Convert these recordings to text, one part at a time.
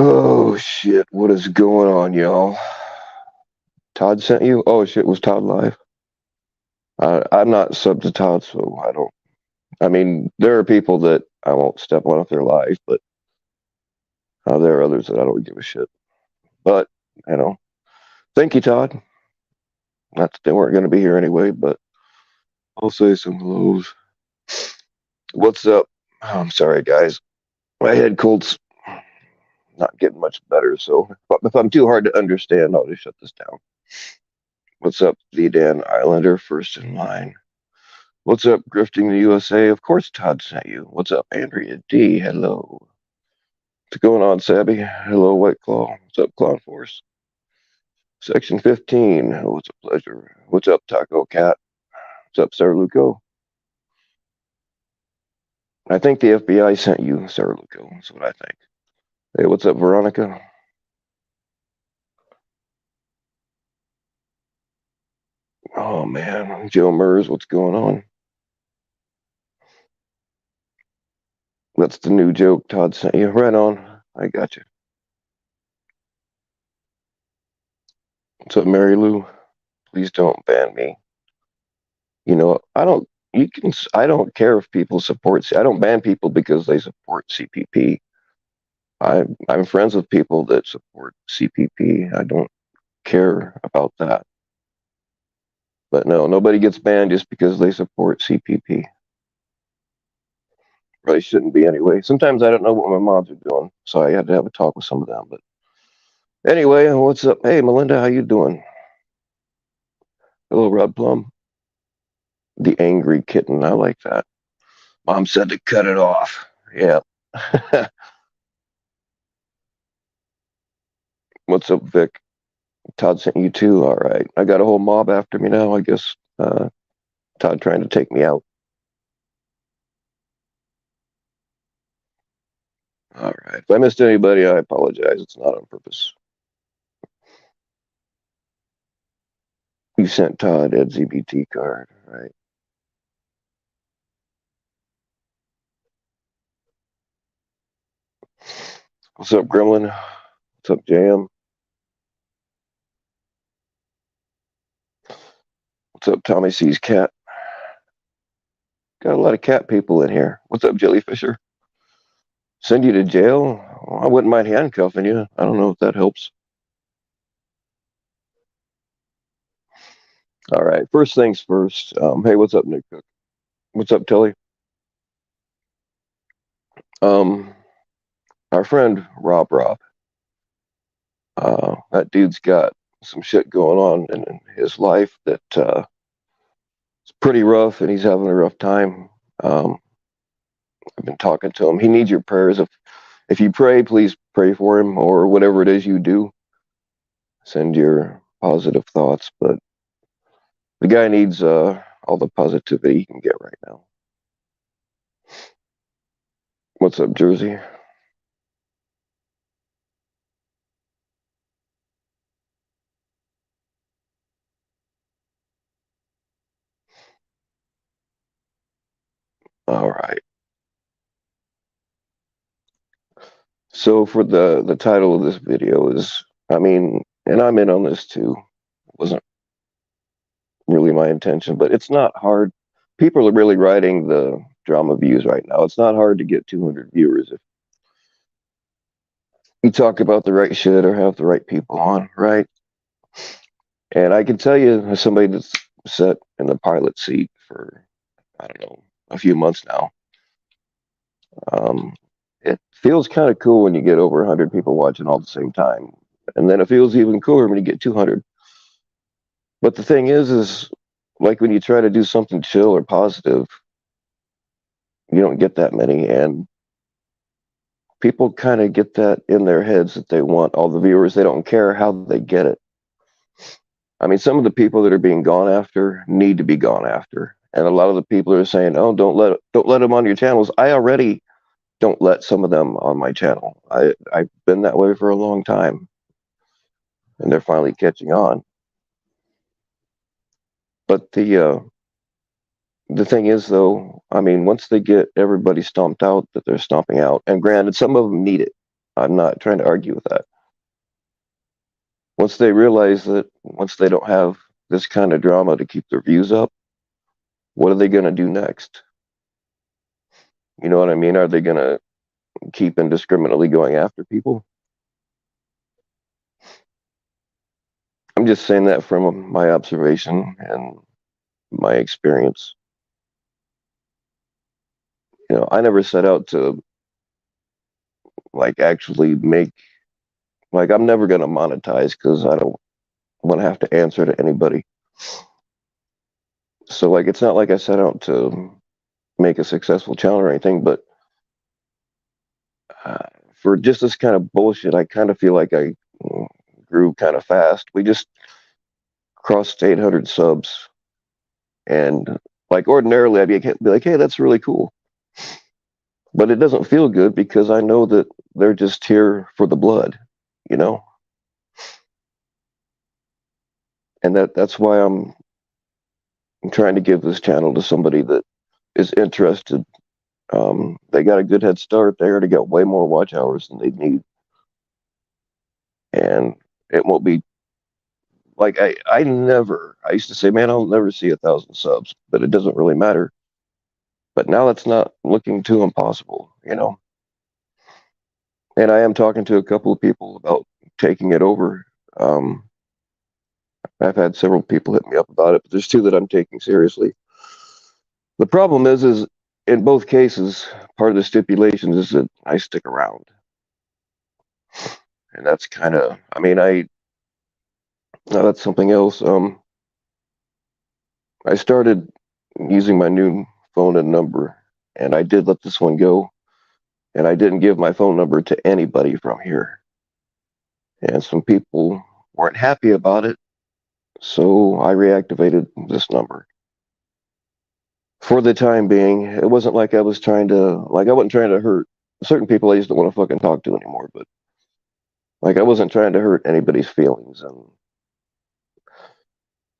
Oh shit, what is going on, y'all? Todd sent you? Oh shit, was Todd live? I'm not sub to Todd, so I don't. I mean, there are people that I won't step on if they're live, but there are others that I don't give a shit. But, you know, thank you, Todd. Not that they weren't going to be here anyway, but I'll say some hellos. What's up? Oh, I'm sorry, guys. My head cold's not getting much better, so if I'm too hard to understand, I'll just shut this down. What's up, the Dan Islander, first in line? What's up, Grifting the USA? Of course, Todd sent you. What's up, Andrea D? Hello. What's going on, Sabby? Hello, White Claw. What's up, Clown Force? Section 15. What's a pleasure? What's up, Taco Cat? What's up, Sarah Luco? I think the FBI sent you, Sarah Luco. That's what I think. Hey, what's up, Veronica? Oh, man. Joe Mers, what's going on? That's the new joke Todd sent you. Right on. I got you. What's up, Mary Lou? Please don't ban me. You know, I don't. You can. I don't care if people support. I don't ban people because they support CPP. I'm friends with people that support CPP. I don't care about that. But no, nobody gets banned just because they support CPP. Probably shouldn't be anyway. Sometimes I don't know what my mods are doing, so I had to have a talk with some of them. But anyway, what's up? Hey, Melinda, how you doing? Hello, Rod Plum. The angry kitten. I like that. Mom said to cut it off. Yeah. What's up, Vic? Todd sent you too. All right. I got a whole mob after me now. I guess Todd trying to take me out. All right. If I missed anybody, I apologize. It's not on purpose. You sent Todd Ed's ZBT card, right? What's up, Gremlin? What's up, Jam? What's up, Tommy C's cat? Got a lot of cat people in here. What's up, Jellyfisher? Send you to jail? Well, I wouldn't mind handcuffing you. I don't know if that helps. All right. First things first. Hey, what's up, Nick Cook? What's up, Tilly? Our friend Rob, that dude's got some shit going on in his life that it's pretty rough, and he's having a rough time. I've been talking to him. He needs your prayers. If you pray, please pray for him, or whatever it is you do. Send your positive thoughts, but the guy needs all the positivity he can get right now. What's up, Jersey? All right. So for the title of this video is, I mean, and I'm in on this too. It wasn't really my intention, but it's not hard. People are really writing the drama views right now. It's not hard to get 200 viewers if you talk about the right shit or have the right people on, right? And I can tell you, as somebody that's sat in the pilot seat for, I don't know, a few months now, um, it feels kind of cool when you get over 100 people watching all at the same time. And then it feels even cooler when you get 200. But the thing is like when you try to do something chill or positive, you don't get that many. And people kind of get that in their heads that they want all the viewers. They don't care how they get it. I mean, some of the people that are being gone after need to be gone after. And a lot of the people are saying, "Oh, don't let them on your channels." I already don't let some of them on my channel. I've been that way for a long time, and they're finally catching on. But the thing is, though, I mean, once they get everybody stomped out that they're stomping out, and granted, some of them need it. I'm not trying to argue with that. Once they realize that once they don't have this kind of drama to keep their views up, what are they going to do next? You know what I mean? Are they going to keep indiscriminately going after people? I'm just saying that from my observation and my experience. You know, I never set out to like actually make like I'm never going to monetize because I don't want to have to answer to anybody. So like it's not like I set out to make a successful channel or anything, but uh, for just this kind of bullshit, I kind of feel like I grew kind of fast. We just crossed 800 subs, and like ordinarily, be like, "Hey, that's really cool," but it doesn't feel good because I know that they're just here for the blood, you know, and that's why I'm trying to give this channel to somebody that is interested. They got a good head start. They already got way more watch hours than they need, and it won't be like I used to say, man, I'll never see 1,000 subs, but it doesn't really matter. But now it's not looking too impossible, you know. And I am talking to a couple of people about taking it over. Um, I've had several people hit me up about it, but there's two that I'm taking seriously. The problem is in both cases, part of the stipulations is that I stick around, and that's kind of, I mean, that's something else. I started using my new phone and number, and I did let this one go, and I didn't give my phone number to anybody from here. And some people weren't happy about it, so I reactivated this number. For the time being, it wasn't like I was trying to, like, I wasn't trying to hurt certain people I just don't want to fucking talk to anymore, but like, I wasn't trying to hurt anybody's feelings. And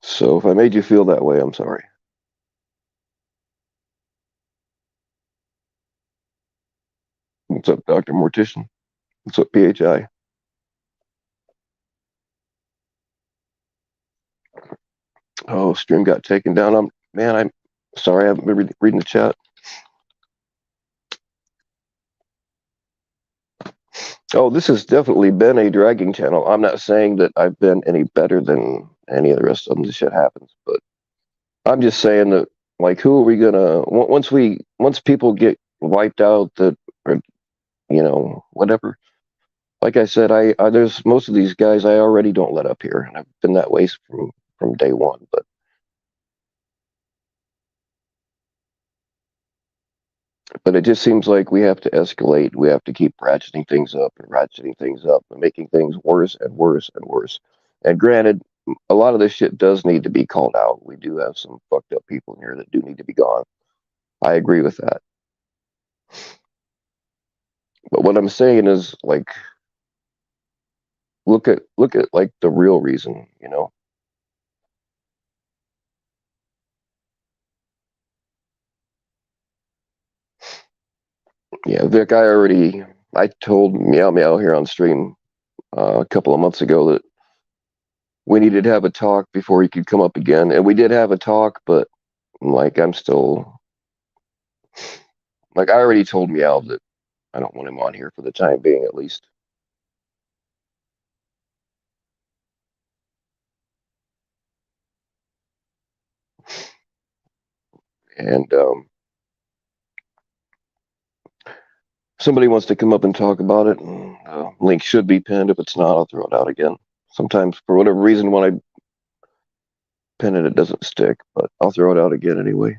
so if I made you feel that way, I'm sorry. What's up, Dr. Mortician? What's up, PHI? Oh, stream got taken down. I'm sorry, I haven't been reading the chat. Oh, this has definitely been a dragging channel. I'm not saying that I've been any better than any of the rest of them. This shit happens, but I'm just saying that, like, who are we gonna once people get wiped out that, or you know, whatever. Like I said, there's most of these guys I already don't let up here, and I've been that way from day one. But it just seems like we have to escalate. We have to keep ratcheting things up and ratcheting things up and making things worse and worse and worse. And granted, a lot of this shit does need to be called out. We do have some fucked up people in here that do need to be gone. I agree with that. But what I'm saying is, like, look at like the real reason, you know. Yeah, Vic, I told Meow Meow here on stream a couple of months ago that we needed to have a talk before he could come up again, and we did have a talk, but like I'm still like I already told Meow that I don't want him on here for the time being, at least. And somebody wants to come up and talk about it, and link should be pinned. If it's not, I'll throw it out again. Sometimes, for whatever reason, when I pin it, it doesn't stick, but I'll throw it out again anyway.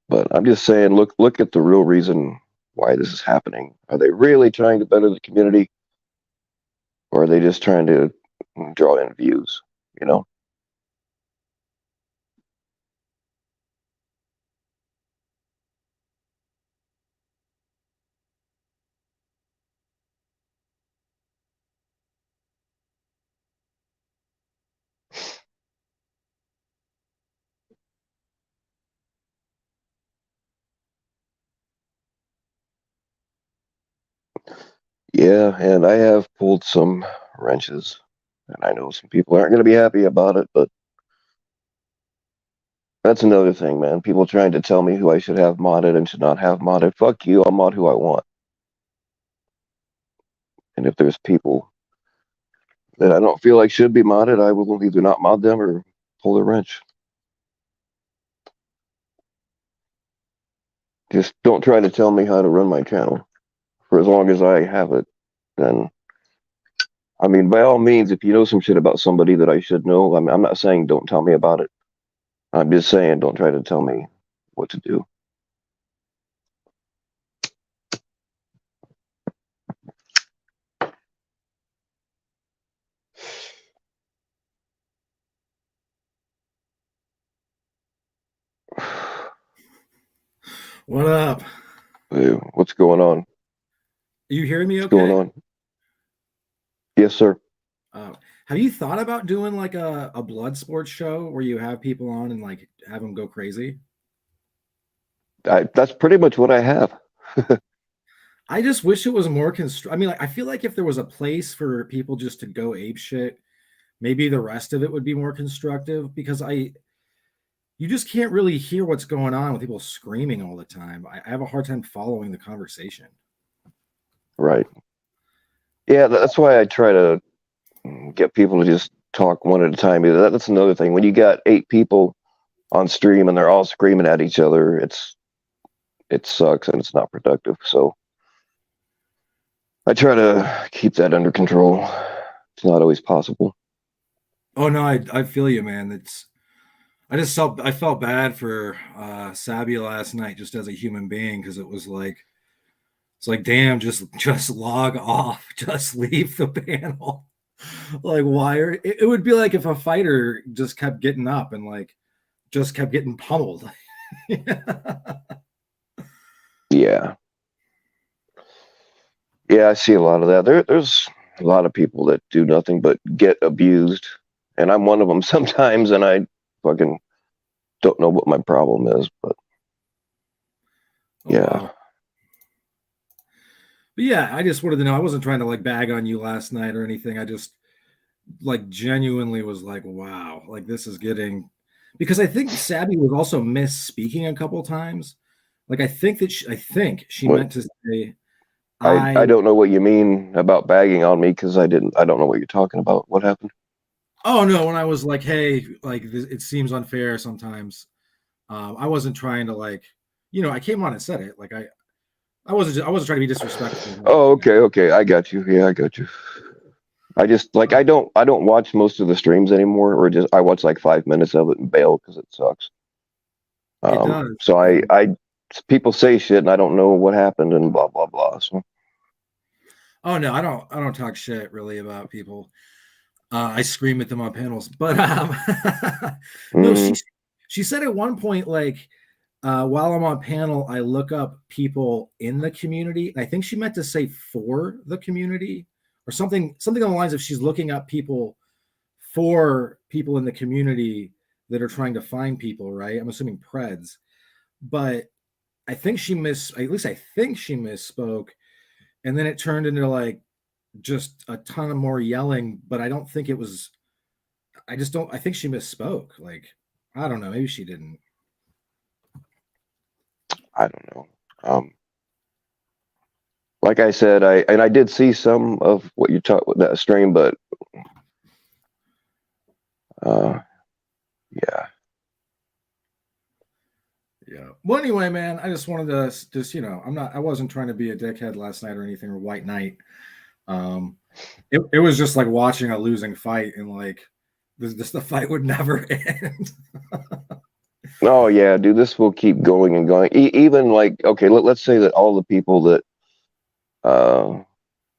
But I'm just saying, look at the real reason why this is happening. Are they really trying to better the community, or are they just trying to draw in views? You know? Yeah, and I have pulled some wrenches, and I know some people aren't going to be happy about it, but that's another thing, man. People trying to tell me who I should have modded and should not have modded. Fuck you, I'll mod who I want. And if there's people that I don't feel like should be modded, I will either not mod them or pull the wrench. Just don't try to tell me how to run my channel. For as long as I have it, then I mean, by all means, if you know some shit about somebody that I should know, I'm not saying don't tell me about it. I'm just saying don't try to tell me what to do. What up? Hey, what's going on? Are you hearing me What's going okay? on? Yes, sir. Have you thought about doing like a blood sports show where you have people on and like have them go crazy? That's pretty much what I have. I just wish it was more I mean, like, I feel like if there was a place for people just to go ape shit, maybe the rest of it would be more constructive because you just can't really hear what's going on with people screaming all the time. I have a hard time following the conversation. Right. Yeah, that's why I try to get people to just talk one at a time. That's another thing. When you got 8 people on stream and they're all screaming at each other, it sucks and it's not productive. So I try to keep that under control. It's not always possible. Oh no, I feel you, man. I felt bad for Sabi last night just as a human being because it's like damn, just log off, just leave the panel. Like why are it would be like if a fighter just kept getting up and like just kept getting pummeled. Yeah. Yeah, I see a lot of that. There's a lot of people that do nothing but get abused. And I'm one of them sometimes, and I fucking don't know what my problem is, but Oh yeah. wow. But yeah, I just wanted to know. I wasn't trying to like bag on you last night or anything. I just like genuinely was like, wow, like this is getting because I think Sabby was also misspeaking a couple times. Like I think she What meant to say I I don't know what you mean about bagging on me because I don't know what you're talking about. What happened? oh no, when I was like, hey, like it seems unfair sometimes. I wasn't trying to like, I came on and said it. Like I wasn't trying to be disrespectful. Oh, okay. I got you. Yeah, I got you. I just like I don't watch most of the streams anymore, or just I watch like 5 minutes of it and bail because it sucks. It does. So I people say shit and I don't know what happened and blah blah blah. So Oh no, I don't talk shit really about people. I scream at them on panels, but no, mm, she said at one point like while I'm on panel, I look up people in the community. And I think she meant to say for the community or something on the lines of she's looking up people for people in the community that are trying to find people, right? I'm assuming Preds. But I think at least I think she misspoke. And then it turned into like just a ton of more yelling, but I don't think it was I just don't I think she misspoke. Like, I don't know, maybe she didn't. I don't know. Like I said, I did see some of what you talked with that stream, but Uh, yeah. Yeah. Well, anyway, man, I just wanted to just, I wasn't trying to be a dickhead last night or anything, or white knight. Um, it was just like watching a losing fight, and like the fight would never end. Oh yeah, dude, this will keep going and going. Even like, okay, let's say that all the people that uh,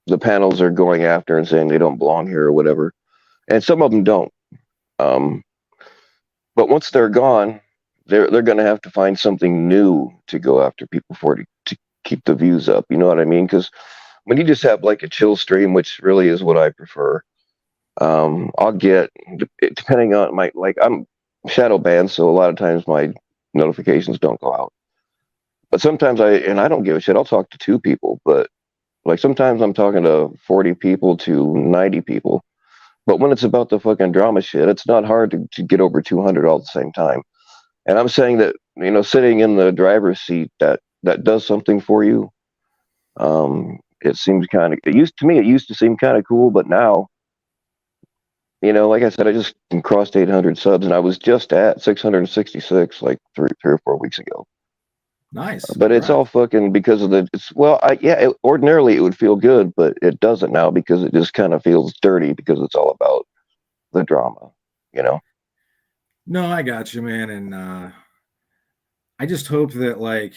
the panels are going after and saying they don't belong here or whatever, and some of them don't. Um, but once they're gone, they're going to have to find something new to go after people for to keep the views up. You know what I mean? Because when you just have like a chill stream, which really is what I prefer, I'll get, depending on my, like, I'm shadow banned, so a lot of times my notifications don't go out. But sometimes I don't give a shit. I'll talk to two people, but like sometimes I'm talking to 40 people to 90 people. But when it's about the fucking drama shit, it's not hard to get over 200 all at the same time. And I'm saying that, sitting in the driver's seat, that does something for you. It seems it used to seem kind of cool, but now, like I said, I just crossed 800 subs, and I was just at 666 like three or 4 weeks ago. Nice. But it's Congrats. all fucking because of ordinarily it would feel good, but it doesn't now because it just kind of feels dirty because it's all about the drama, you know? No, I got you, man. And I just hope that like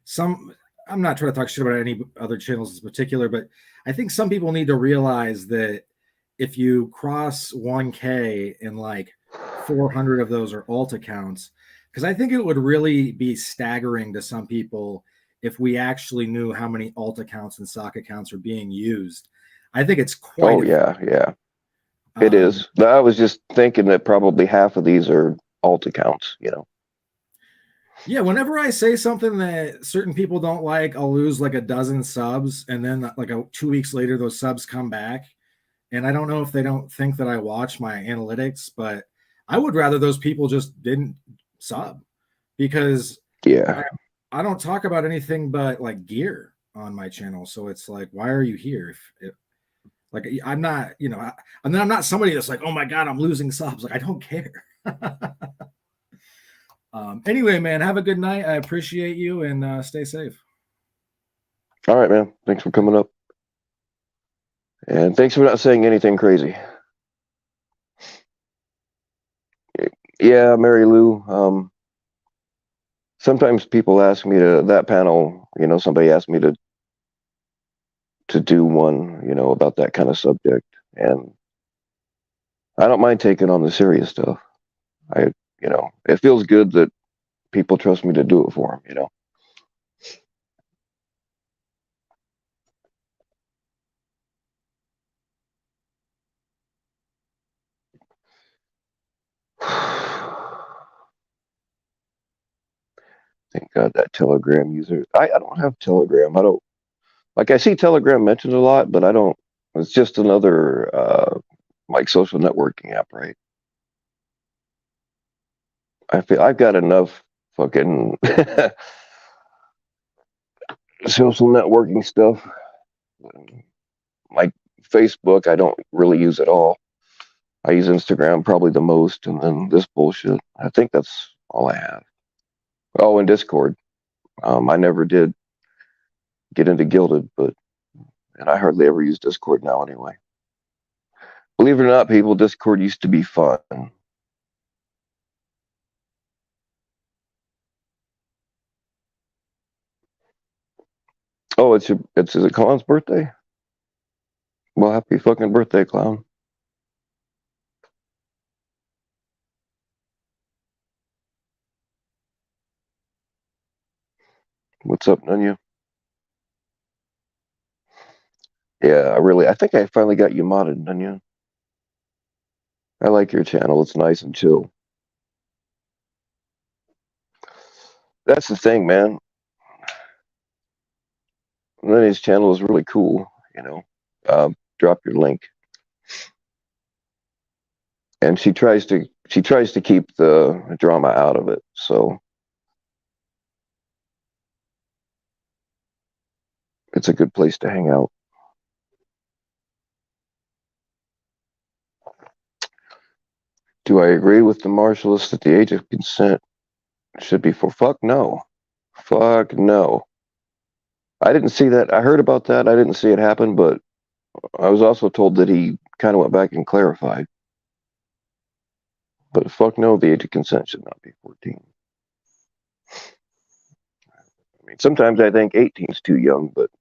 some I'm not trying to talk shit about any other channels in particular, but I think some people need to realize that if you cross 1K and like 400 of those are alt accounts, because I think it would really be staggering to some people if we actually knew how many alt accounts and sock accounts are being used. I think it's quite Oh a few. yeah, yeah, it is. I was just thinking that probably half of these are alt accounts. Yeah, whenever I say something that certain people don't like, I'll lose like a dozen subs, and then like 2 weeks later, those subs come back. And I don't know if they don't think that I watch my analytics, but I would rather those people just didn't sub, because I, Yeah. I don't talk about anything but like gear on my channel. So it's like, why are you here? If like I'm not, and then I'm not somebody that's like, oh my god, I'm losing subs. Like I don't care. Anyway, man, have a good night. I appreciate you, and stay safe. All right, man. Thanks for coming up, and thanks for not saying anything crazy. Yeah, Mary Lou. Sometimes people ask me to that panel. Somebody asked me to do one. About that kind of subject, and I don't mind taking on the serious stuff. It feels good that people trust me to do it for them. Thank God that Telegram user. I don't have Telegram. I don't like. I see Telegram mentioned a lot, but I don't. It's just another like social networking app, right? I feel I've got enough fucking social networking stuff. Like Facebook, I don't really use at all. I use Instagram probably the most, and then this bullshit. I think that's all I have. Oh, and Discord. I never did get into Gilded, and I hardly ever use Discord now anyway. Believe it or not, people, Discord used to be fun. Oh, is it Clown's birthday? Well, happy fucking birthday, Clown. What's up, Nunya? Yeah, I think I finally got you modded, Nunya. I like your channel. It's nice and chill. That's the thing, man. Nunya's channel is really cool. Drop your link. And she tries to keep the drama out of it. So it's a good place to hang out. Do I agree with the marshalists that the age of consent should be for? Fuck no. Fuck no. I didn't see that. I heard about that. I didn't see it happen, but I was also told that he kind of went back and clarified. But fuck no, the age of consent should not be 14. I mean, sometimes I think 18 is too young, but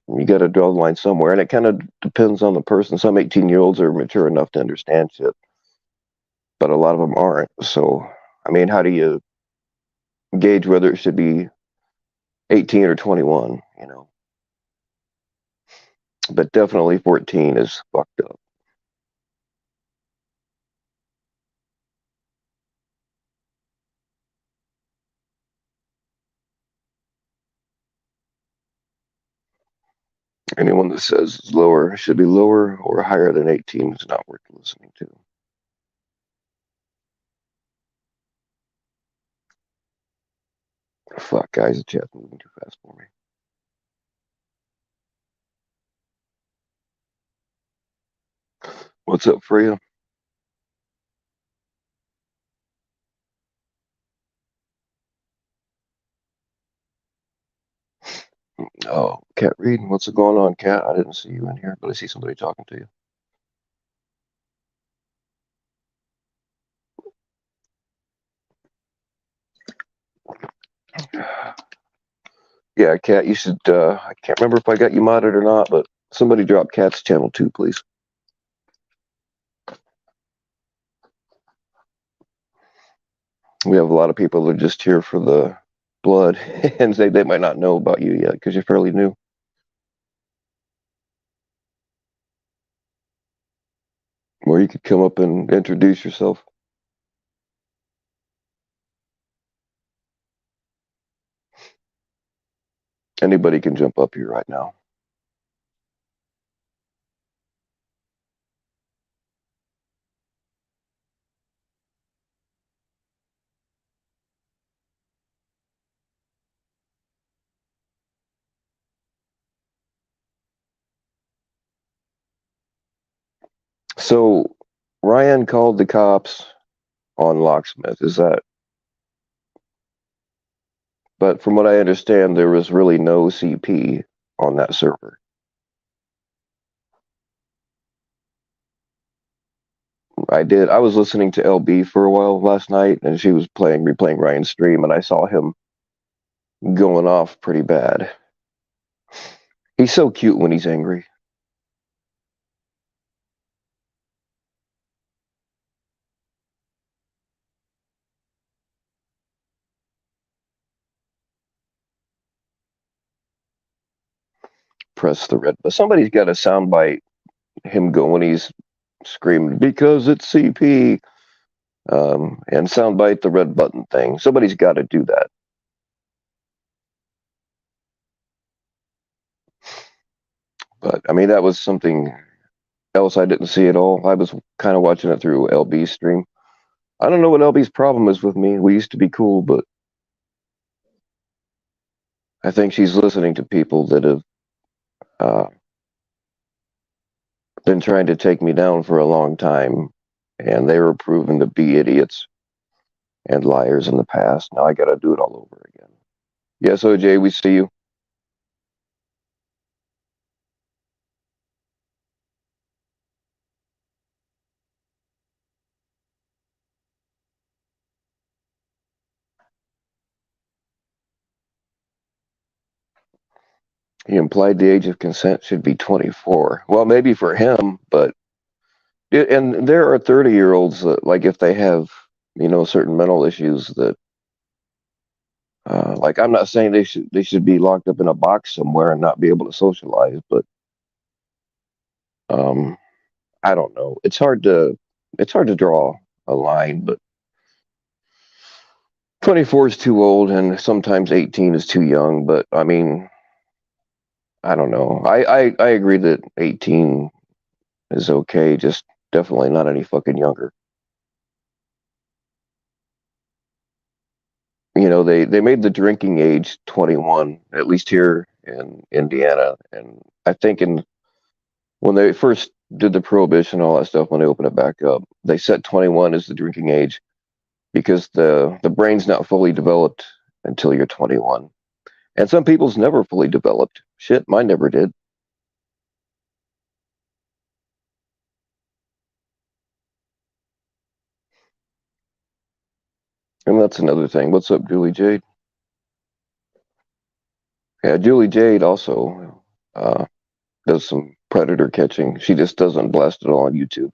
you got to draw the line somewhere, and it kind of depends on the person. Some 18-year-olds are mature enough to understand shit, but a lot of them aren't. So, I mean, how do you gauge whether it should be 18 or 21, you know? But definitely 14 is fucked up. Anyone that says it's lower should be lower or higher than 18 is not worth listening to. Fuck, guys, the chat's moving too fast for me. What's up, Freya? Oh, Cat Reed, what's going on, Cat? I didn't see you in here, but I see somebody talking to you. Yeah, Cat, you should, I can't remember if I got you modded or not, but somebody drop Cat's channel too, please. We have a lot of people that are just here for the blood, and they might not know about you yet because you're fairly new. Or you could come up and introduce yourself. Anybody can jump up here right now. So, Ryan called the cops on Locksmith. Is that? But from what I understand, there was really no CP on that server. I was listening to LB for a while last night, and she was replaying Ryan's stream, and I saw him going off pretty bad. He's so cute when he's angry. Press the red, but somebody's got a soundbite him go when he's screaming because it's CP, and soundbite the red button thing. Somebody's got to do that. But I mean, that was something else I didn't see at all. I was kind of watching it through LB's stream. I don't know what LB's problem is with me. We used to be cool, but I think she's listening to people that have uh, been trying to take me down for a long time, and they were proven to be idiots and liars in the past. Now I got to do it all over again. Yes, OJ, we see you. He implied the age of consent should be 24. Well, maybe for him, but and there are 30-year-olds that, like, if they have, certain mental issues that, like, I'm not saying they should be locked up in a box somewhere and not be able to socialize, but um, I don't know. It's hard to draw a line, but 24 is too old, and sometimes 18 is too young. But I mean, I don't know. I agree that 18 is okay, just definitely not any fucking younger. They made the drinking age 21, at least here in Indiana, and I think in When they first did the prohibition, all that stuff, when they opened it back up, they set 21 as the drinking age because the brain's not fully developed until you're 21. And some people's never fully developed. Shit, mine never did. And that's another thing. What's up, Julie Jade? Yeah, Julie Jade also does some predator catching. She just doesn't blast it all on YouTube.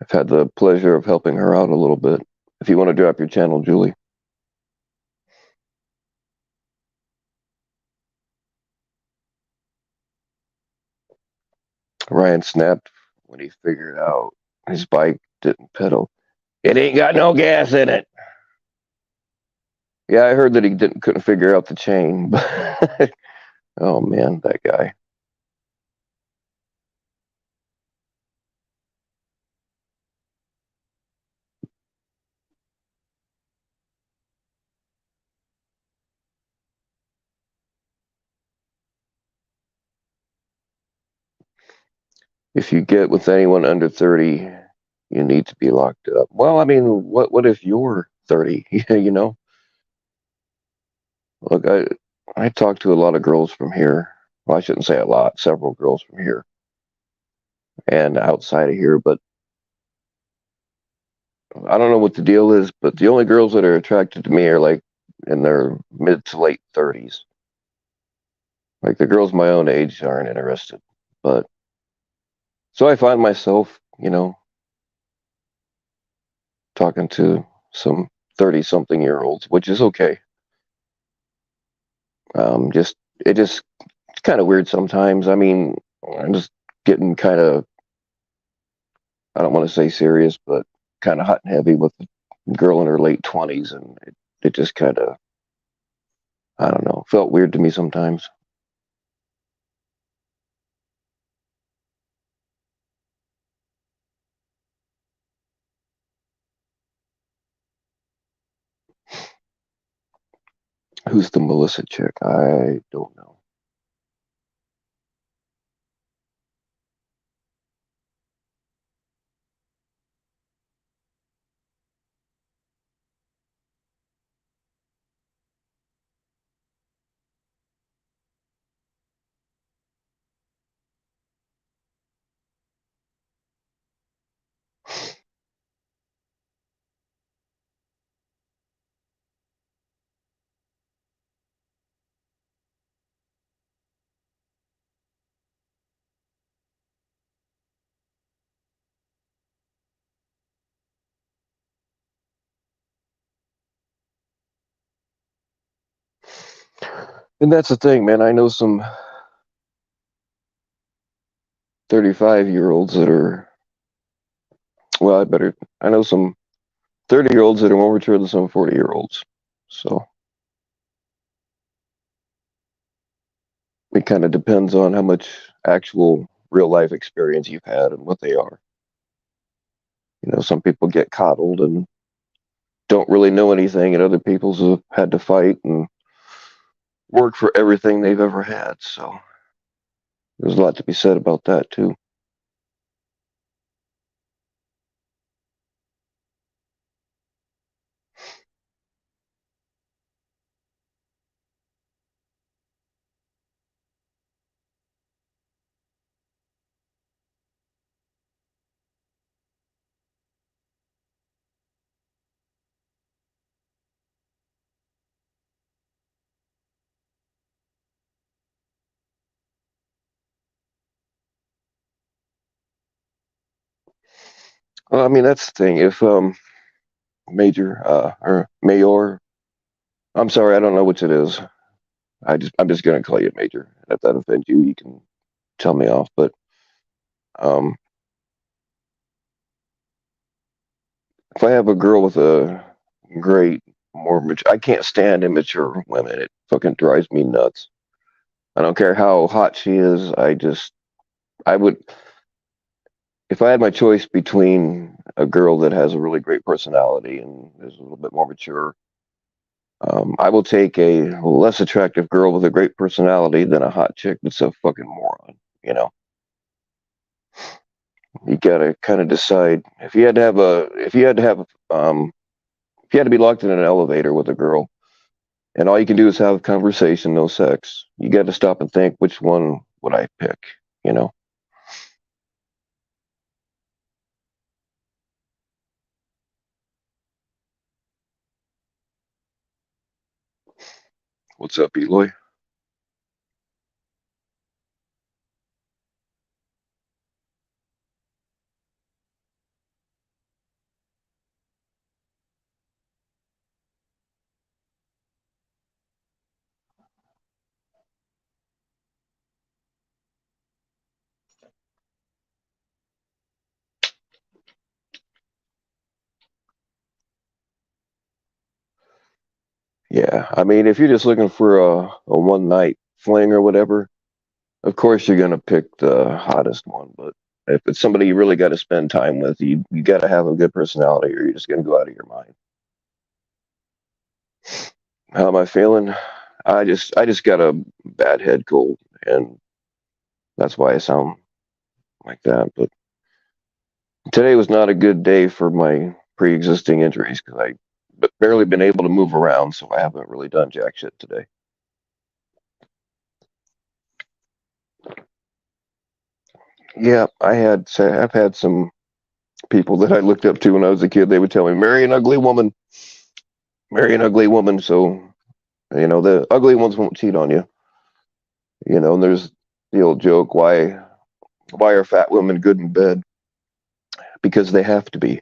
I've had the pleasure of helping her out a little bit. If you want to drop your channel, Julie. Ryan snapped when he figured out his bike didn't pedal. It ain't got no gas in it. Yeah, I heard that he couldn't figure out the chain. Oh man, that guy. If you get with anyone under 30, you need to be locked up. Well, I mean, what if you're 30? You know, look, I talk to a lot of girls from here. Well, I shouldn't say a lot, several girls from here and outside of here, but I don't know what the deal is, but the only girls that are attracted to me are like in their mid to late 30s. Like the girls my own age aren't interested. But so I find myself, talking to some 30 something year olds, which is okay. Just it just it's kind of weird sometimes. I mean, I'm just getting kind of, I don't want to say serious, but kind of hot and heavy with a girl in her late 20s, and it just kind of, I don't know, felt weird to me sometimes. Who's the Melissa chick? I don't know. And that's the thing, man. I know some 35-year-olds that are, well, I know some 30-year-olds that are more mature than some 40-year-olds. So it kind of depends on how much actual real life experience you've had and what they are. Some people get coddled and don't really know anything, and other people's have had to fight and work for everything they've ever had. So there's a lot to be said about that too. Well, I mean, that's the thing. If Major or Mayor, I'm sorry, I don't know which it is. I'm just gonna call you Major. If that offends you, you can tell me off. But um, if I have a girl with a great, more mature, I can't stand immature women. It fucking drives me nuts. I don't care how hot she is. I would, if I had my choice between a girl that has a really great personality and is a little bit more mature, I will take a less attractive girl with a great personality than a hot chick that's a fucking moron. You know, You gotta kind of decide if you had to have a if you had to have if you had to be locked in an elevator with a girl and all you can do is have a conversation, no sex. You got to stop and think, which one would I pick? You know, what's up, Eloy? Yeah, I mean, if you're just looking for a one night fling or whatever, of course you're gonna pick the hottest one. But if it's somebody you really got to spend time with, you got to have a good personality, or you're just gonna go out of your mind. How am I feeling? I just got a bad head cold, and that's why I sound like that. But today was not a good day for my pre-existing injuries because I barely been able to move around, so I haven't really done jack shit today. Yeah, I've had some people that I looked up to when I was a kid. They would tell me, "Marry an ugly woman, marry an ugly woman." So the ugly ones won't cheat on you. And there's the old joke, why are fat women good in bed? Because they have to be.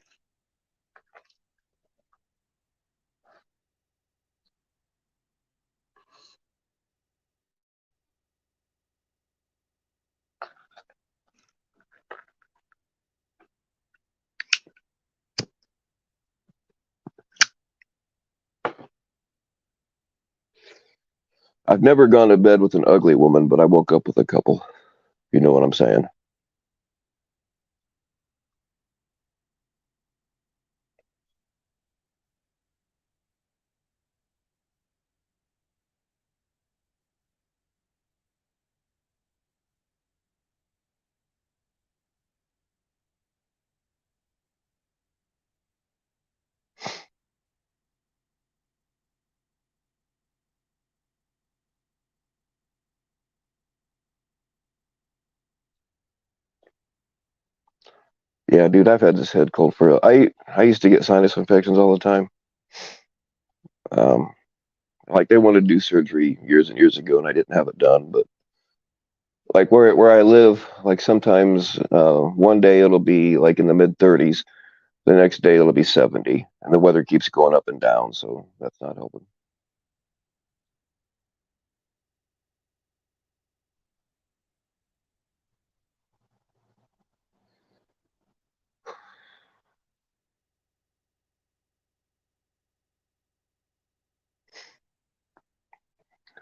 I've never gone to bed with an ugly woman, but I woke up with a couple. You know what I'm saying? Yeah, dude, I've had this head cold for. I used to get sinus infections all the time. Um, like they wanted to do surgery years and years ago, and I didn't have it done. But like where I live, like sometimes one day it'll be like in the mid 30s, the next day it'll be 70, and the weather keeps going up and down, so that's not helping.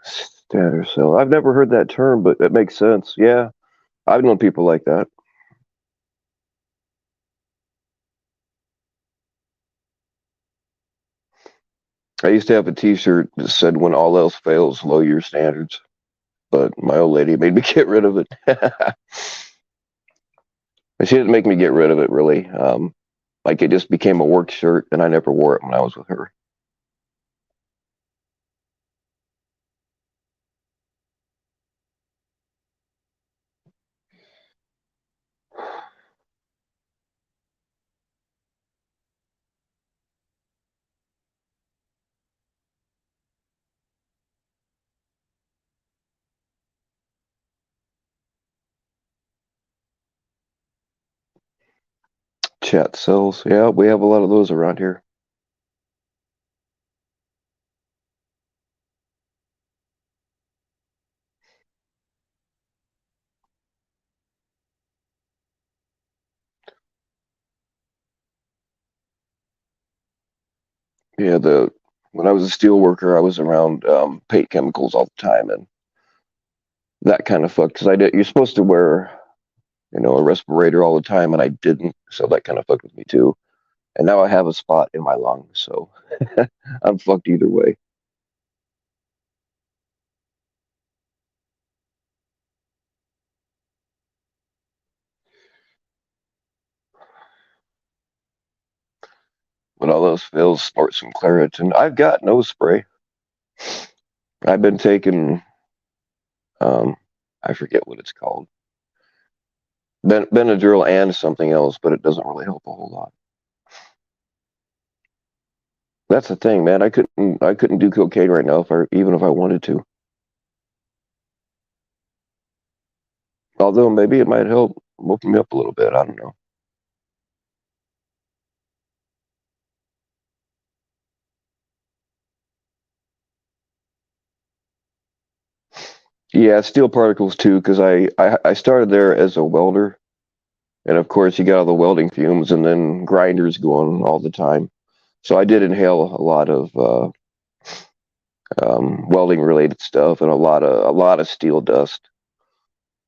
Scatter cell. I've never heard that term, but it makes sense. Yeah, I've known people like that. I used to have a T-shirt that said, "When all else fails, lower your standards." But my old lady made me get rid of it. But she didn't make me get rid of it really. Like it just became a work shirt, and I never wore it when I was with her. Chat cells. Yeah, we have a lot of those around here. Yeah, the when I was a steel worker, I was around paint chemicals all the time, and that kind of fucked. Because I did. You're supposed to wear, a respirator all the time, and I didn't, so that kind of fucked with me too. And now I have a spot in my lung, so I'm fucked either way. all those fills, snort some Claritin. I've got nose spray. I've been taking, I forget what it's called, Benadryl and something else, but it doesn't really help a whole lot. That's the thing, man. I couldn't do cocaine right now even if I wanted to. Although maybe it might help woke me up a little bit. I don't know. Yeah, steel particles too, because I started there as a welder, and of course you got all the welding fumes, and then grinders going all the time. So I did inhale a lot of welding related stuff and a lot of steel dust.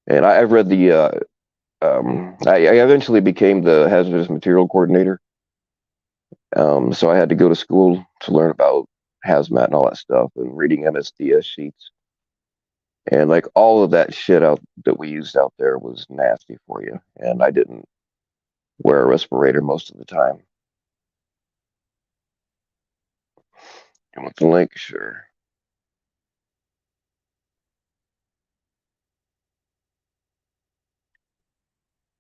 And I've read I eventually became the hazardous material coordinator. So I had to go to school to learn about hazmat and all that stuff, and reading MSDS sheets. And like all of that shit out that we used out there was nasty for you. And I didn't wear a respirator most of the time. You want the link? Sure.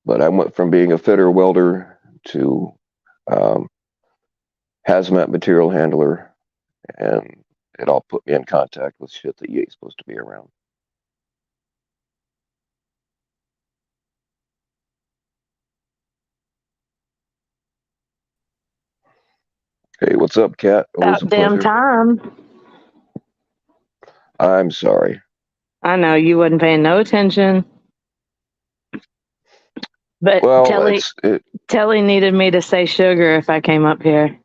But I went from being a fitter welder to hazmat material handler, and it all put me in contact with shit that you ain't supposed to be around. Hey, what's up, Kat? Always a About damn pleasure. time. I'm sorry. I know you wasn't paying no attention. But Well, Telly needed me to say sugar if I came up here.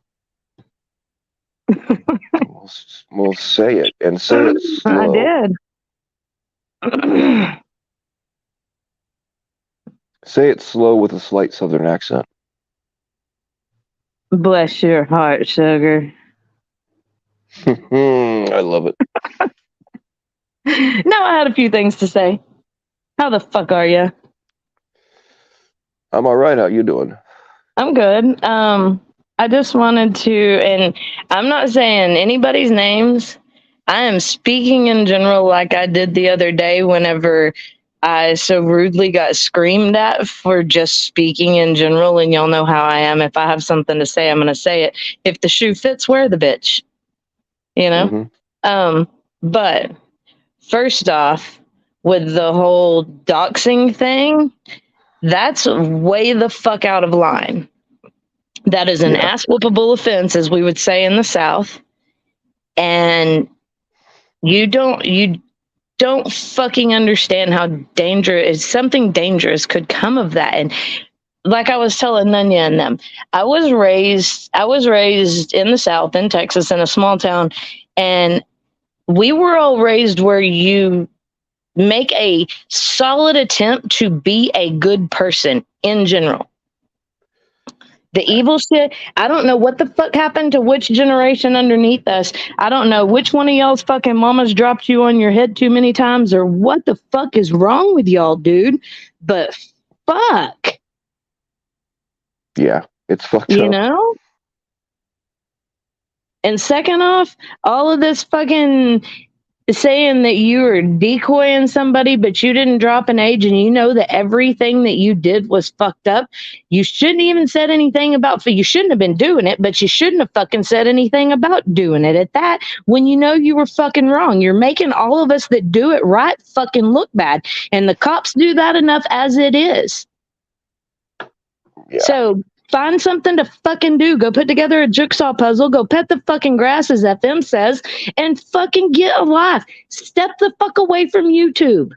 we'll say it and say it slow. I did. Say it slow with a slight southern accent. Bless your heart, sugar. I love it. No, I had a few things to say. How the fuck are you? I'm all right. How you doing? I'm good. I just wanted to, and I'm not saying anybody's names. I am speaking in general like I did the other day whenever I so rudely got screamed at for just speaking in general, and y'all know how I am. If I have something to say, I'm going to say it. If the shoe fits, wear the bitch. You know? Mm-hmm. But first off, with the whole doxing thing, that's way the fuck out of line. That is an ass whoopable offense, as we would say in the South. And you don't fucking understand how dangerous something dangerous could come of that. And like I was telling Nunya and them, I was raised in the South, in Texas, in a small town, and we were all raised where you make a solid attempt to be a good person in general. The evil shit, I don't know what the fuck happened to which generation underneath us. I don't know which one of y'all's fucking mamas dropped you on your head too many times or what the fuck is wrong with y'all, dude. But fuck. Yeah, it's fucked You up. know? And second off, all of this fucking saying that you were decoying somebody, but you didn't drop an age, and you know that everything that you did was fucked up. You shouldn't even said anything about. You shouldn't have been doing it, but you shouldn't have fucking said anything about doing it at that when you know you were fucking wrong. You're making all of us that do it right fucking look bad, and the cops do that enough as it is. Yeah. So find something to fucking do. Go put together a jigsaw puzzle. Go pet the fucking grass, as FM says, and fucking get a life. Step the fuck away from YouTube.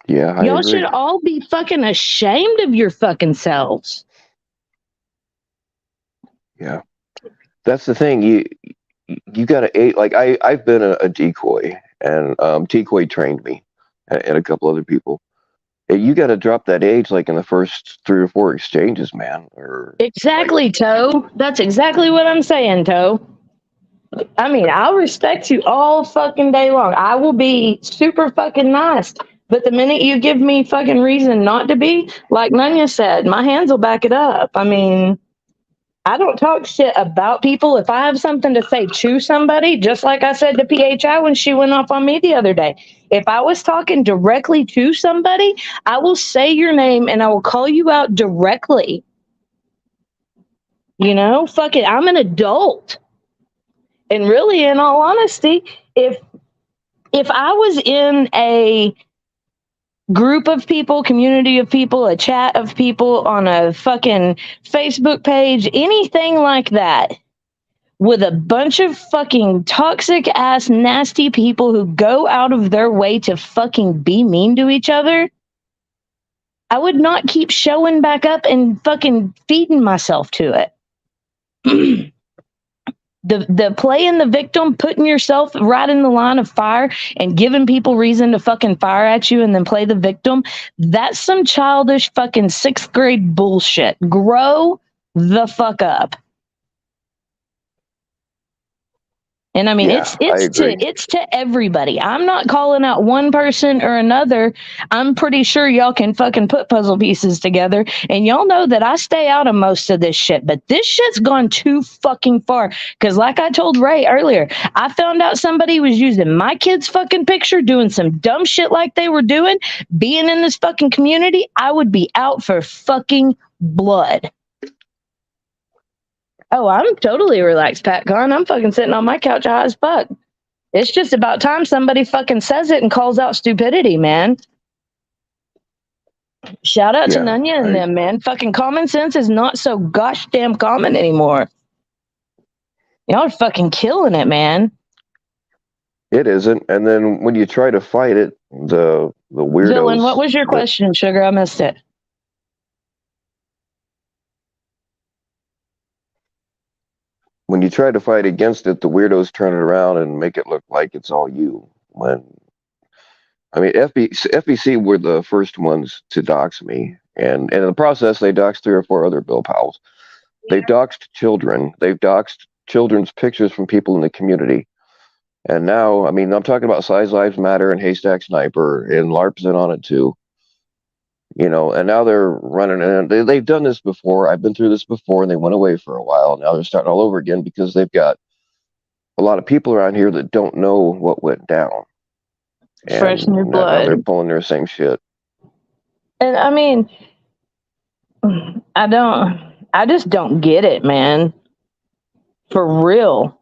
Yeah, Y'all agree. should all be fucking ashamed of your fucking selves. Yeah, that's the thing. You gotta like I've been a decoy, and decoy trained me and a couple other people. You got to drop that age like in the first 3 or 4 exchanges, man. Or exactly, like, Toe. That's exactly what I'm saying, Toe. I mean, I'll respect you all fucking day long. I will be super fucking nice. But the minute you give me fucking reason not to be, like Nunya said, my hands will back it up. I mean, I don't talk shit about people. If I have something to say to somebody, just like I said to PHI when she went off on me the other day, if I was talking directly to somebody, I will say your name and I will call you out directly. You know, fuck it. I'm an adult. And really, in all honesty, if I was in a group of people, community of people, a chat of people on a fucking Facebook page, anything like that, with a bunch of fucking toxic ass nasty people who go out of their way to fucking be mean to each other, I would not keep showing back up and fucking feeding myself to it. The playing the victim, putting yourself right in the line of fire and giving people reason to fucking fire at you and then play the victim, that's some childish fucking 6th grade bullshit. Grow the fuck up. And I mean, Yeah, it's to everybody. I'm not calling out one person or another. I'm pretty sure y'all can fucking put puzzle pieces together, and y'all know that I stay out of most of this shit. But this shit's gone too fucking far. Because like I told Ray earlier, I found out somebody was using my kid's fucking picture, doing some dumb shit like they were doing, being in this fucking community. I would be out for fucking blood. Oh, I'm totally relaxed, PatCon. I'm fucking sitting on my couch high as fuck. It's just about time somebody fucking says it and calls out stupidity, man. Shout out to Nunya and them, man. Fucking common sense is not so gosh damn common anymore. Y'all are fucking killing it, man. It isn't. And then when you try to fight it, the weirdos... Dylan, what was your question, Sugar? I missed it. When you try to fight against it, the weirdos turn it around and make it look like it's all you. When, I mean, FBC were the first ones to dox me, and in the process, they doxed 3 or 4 other Bill Powells. They've doxed children. They've doxed children's pictures from people in the community. And now, I mean, I'm talking about Size Lives Matter and Haystack Sniper, and LARP's in on it too. You know, and now they're running, and they've done this before. I've been through this before, and they went away for a while. Now they're starting all over again because they've got a lot of people around here that don't know what went down. Fresh new blood. Now they're pulling their same shit. And I mean, I just don't get it, man. For real.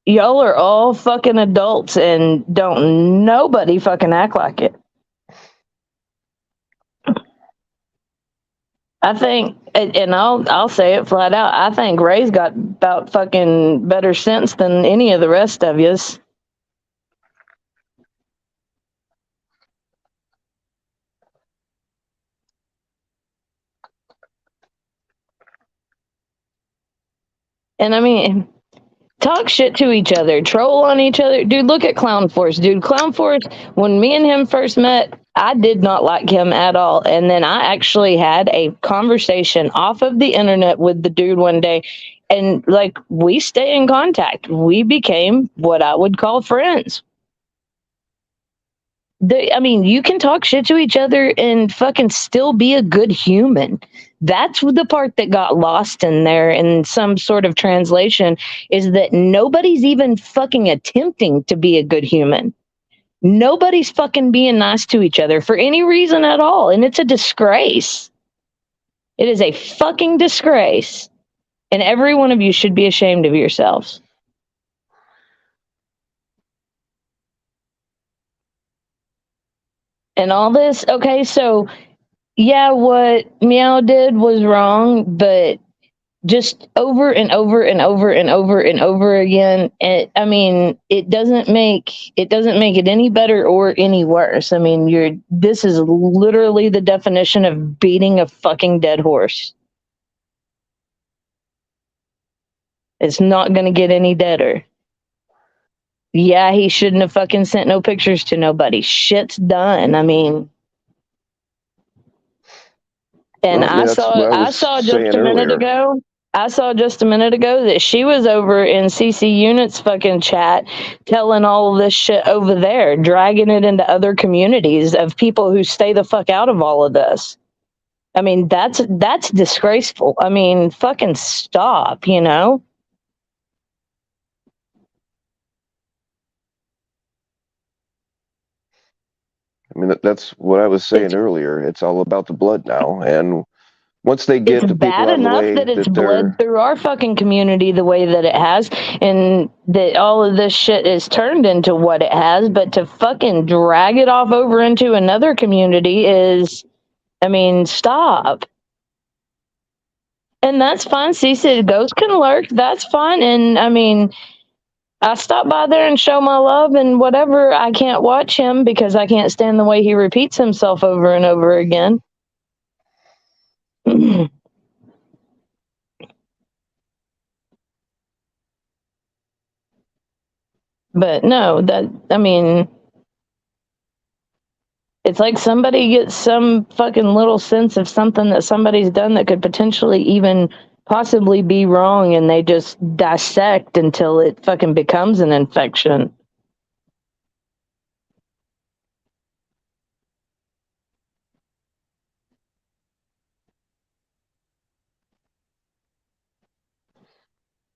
Y'all are all fucking adults and don't nobody fucking act like it. I think, and I'll say it flat out, I think Ray's got about fucking better sense than any of the rest of yous. And I mean, talk shit to each other, troll on each other. Dude, look at Clown Force. Dude, Clown Force, when me and him first met, I did not like him at all. And then I actually had a conversation off of the internet with the dude one day. And like, we stay in contact. We became what I would call friends. I mean, you can talk shit to each other and fucking still be a good human. That's the part that got lost in there in some sort of translation, is that nobody's even fucking attempting to be a good human. Nobody's fucking being nice to each other for any reason at all. And it's a disgrace. It is a fucking disgrace. And every one of you should be ashamed of yourselves. And all this, okay, so yeah, what Meow did was wrong, but just over and over and over and over and over again, and I mean, it doesn't make it any better or any worse. I mean, this is literally the definition of beating a fucking dead horse. It's not going to get any deader. Yeah, he shouldn't have fucking sent no pictures to nobody. Shit's done. I mean, and well, I saw just a minute ago. I saw just a minute ago that she was over in CC Unit's fucking chat telling all of this shit over there, dragging it into other communities of people who stay the fuck out of all of this. I mean, that's disgraceful. I mean, fucking stop, you know? I mean, that's what I was saying earlier. It's all about the blood now. And once they It's get the people bad out of the enough way that it's that bled they're, through our fucking community the way that it has, and that all of this shit is turned into what it has, but to fucking drag it off over into another community is, I mean, stop. And that's fine. See, said ghosts can lurk. That's fine. And I mean, I stop by there and show my love and whatever. I can't watch him because I can't stand the way he repeats himself over and over again. But no, that, I mean, it's like somebody gets some fucking little sense of something that somebody's done that could potentially even possibly be wrong, and they just dissect until it fucking becomes an infection.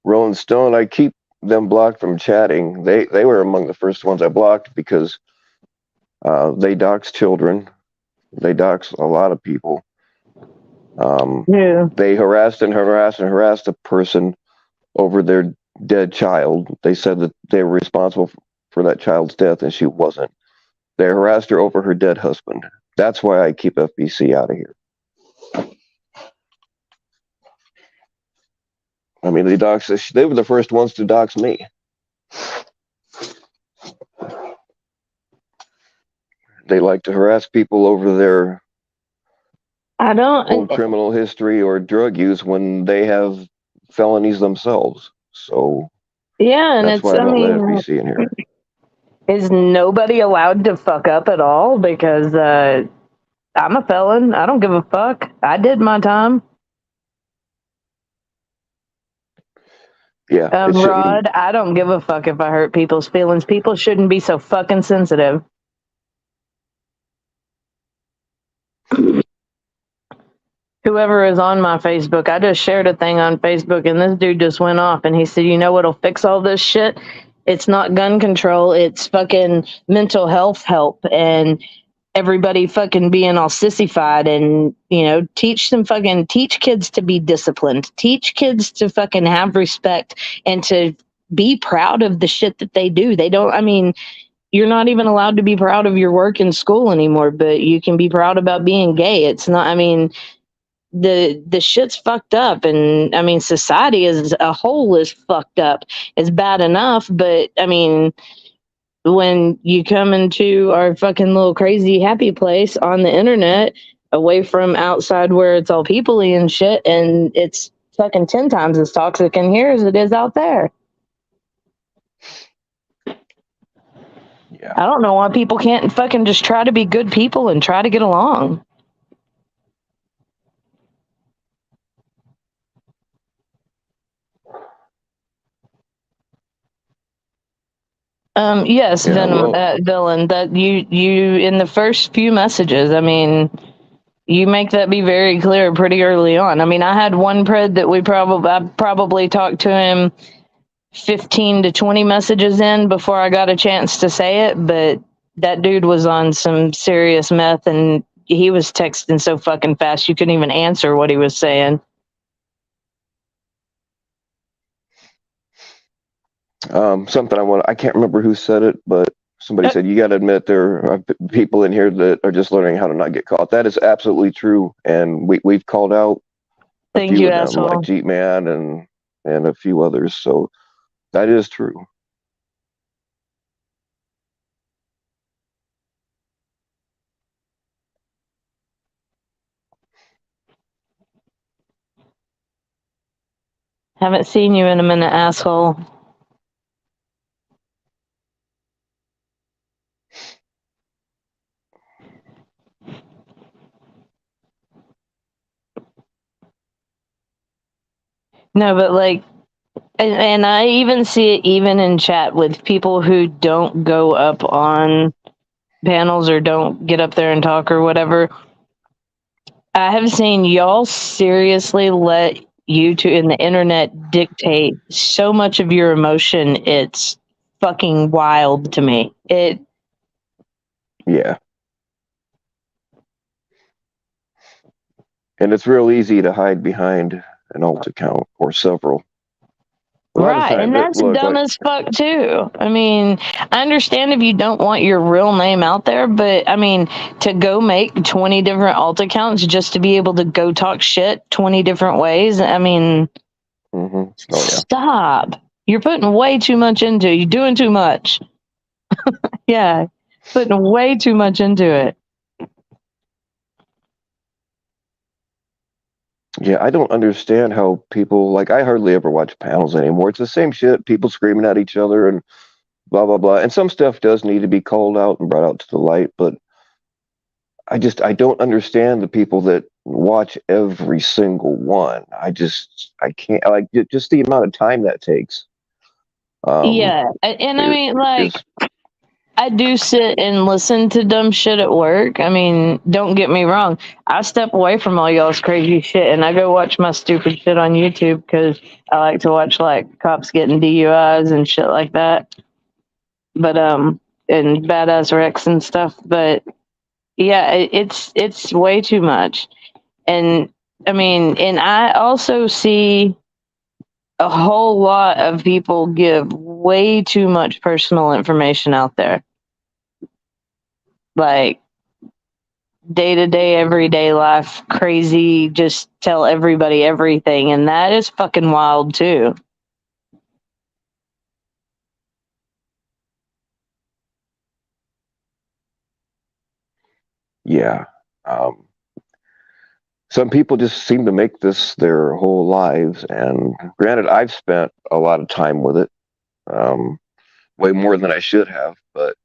Rolling Stone, I keep them blocked from chatting. They were among the first ones I blocked because they dox children. They dox a lot of people. Yeah. They harassed a person over their dead child. They said that they were responsible for that child's death, and she wasn't. They harassed her over her dead husband. That's why I keep FBC out of here. I mean, they were the first ones to dox me. They like to harass people over their own criminal history or drug use when they have felonies themselves. So yeah, and that's it's, why I I don't let mean, FBC in here. is nobody allowed to fuck up at all? Because I'm a felon. I don't give a fuck. I did my time. Yeah, Rod, I don't give a fuck if I hurt people's feelings. People shouldn't be so fucking sensitive. Whoever is on my Facebook, I just shared a thing on Facebook, and this dude just went off, and he said, you know what'll fix all this shit? It's not gun control, it's fucking mental health help, and everybody fucking being all sissified, and, you know, teach kids to be disciplined, teach kids to fucking have respect, and to be proud of the shit that they do. They don't, I mean, you're not even allowed to be proud of your work in school anymore, but you can be proud about being gay. It's not, I mean, the shit's fucked up, and I mean, society as a whole is fucked up. It's bad enough, but I mean, when you come into our fucking little crazy happy place on the internet, away from outside where it's all peoply and shit, and it's fucking 10 times as toxic in here as it is out there. Yeah. I don't know why people can't fucking just try to be good people and try to get along. Yes, Yeah, Venom, Villain, that you in the first few messages, I mean, you make that be very clear pretty early on. I mean, I had one pred that I probably talked to him 15 to 20 messages in before I got a chance to say it, but that dude was on some serious meth, and he was texting so fucking fast you couldn't even answer what he was saying. Something I can't remember who said it, but somebody said, you got to admit there are people in here that are just learning how to not get caught. That is absolutely true. And we've called out a Thank few you, of them, asshole. like Jeep Man and a few others. So that is true. Haven't seen you in a minute, asshole. No, but like, and I even see it even in chat with people who don't go up on panels or don't get up there and talk or whatever. I have seen y'all seriously let YouTube and the internet dictate so much of your emotion. It's fucking wild to me. Yeah. And it's real easy to hide behind an alt account or several. A lot of Right, time, and that's look, dumb like, as fuck too. I mean, I understand if you don't want your real name out there, but I mean, to go make 20 different alt accounts just to be able to go talk shit 20 different ways, I mean, oh yeah, stop. You're putting way too much into it. You're doing too much. Yeah, putting way too much into it. yeah. I don't understand how people like. I hardly ever watch panels anymore. It's the same shit. People screaming at each other and blah blah blah. And some stuff does need to be called out and brought out to the light, but I don't understand the people that watch every single one. I can't like just the amount of time that takes. Um, Yeah, and I is, mean, like, is I do sit and listen to dumb shit at work. I mean, don't get me wrong. I step away from all y'all's crazy shit and I go watch my stupid shit on YouTube because I like to watch like cops getting DUIs and shit like that. But and badass wrecks and stuff. But yeah, it's way too much. And I mean, and I also see a whole lot of people give way too much personal information out there. Like day to day, everyday life, crazy, just tell everybody everything. And that is fucking wild too. yeah. Um, some people just seem to make this their whole lives. And granted, I've spent a lot of time with it, um, way more than I should have. But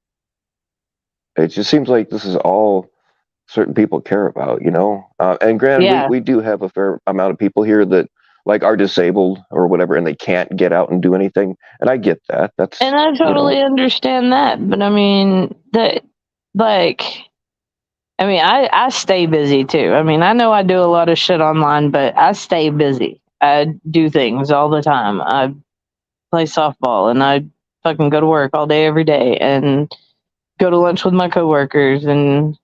it just seems like this is all certain people care about, you know. And granted, Yeah. we do have a fair amount of people here that like are disabled or whatever, and they can't get out and do anything. And I get that. That's And I you know, totally understand that. But I mean, like, I stay busy too. I mean, I know I do a lot of shit online, but I stay busy. I do things all the time. I play softball and I fucking go to work all day, every day, and go to lunch with my coworkers. And,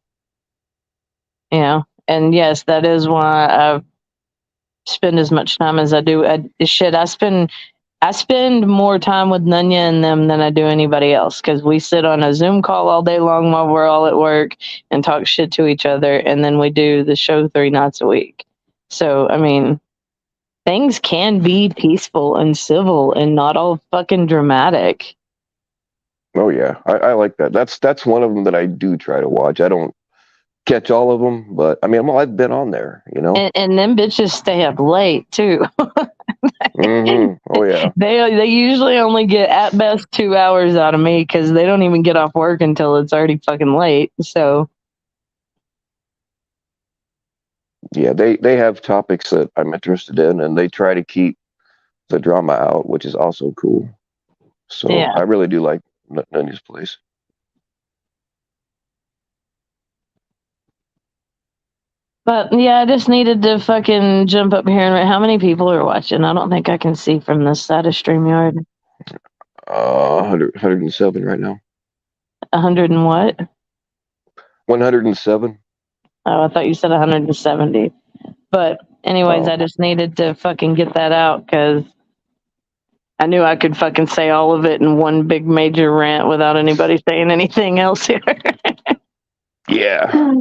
and yes, that is why I spend as much time as I do. I spend more time with Nunya and them than I do anybody else because we sit on a Zoom call all day long while we're all at work and talk shit to each other, and then we do the show 3 nights a week. So, I mean, things can be peaceful and civil and not all fucking dramatic. oh yeah, I like that. That's one of them that I do try to watch. I don't catch all of them, but I mean, well, I've been on there, you know. And them bitches stay up late too. Oh yeah, They usually only get at best 2 hours out of me because they don't even get off work until it's already fucking late. So yeah. They have topics that I'm interested in, and they try to keep the drama out, which is also cool. So yeah. I really do like Nunya's place. But yeah, I just needed to fucking jump up here and how many people are watching? I don't think I can see from this side of StreamYard. 107 right now. 100 and what? 107. Oh, I thought you said 170. But anyways, Oh I just needed to fucking get that out because I knew I could fucking say all of it in one big major rant without anybody saying anything else here. yeah,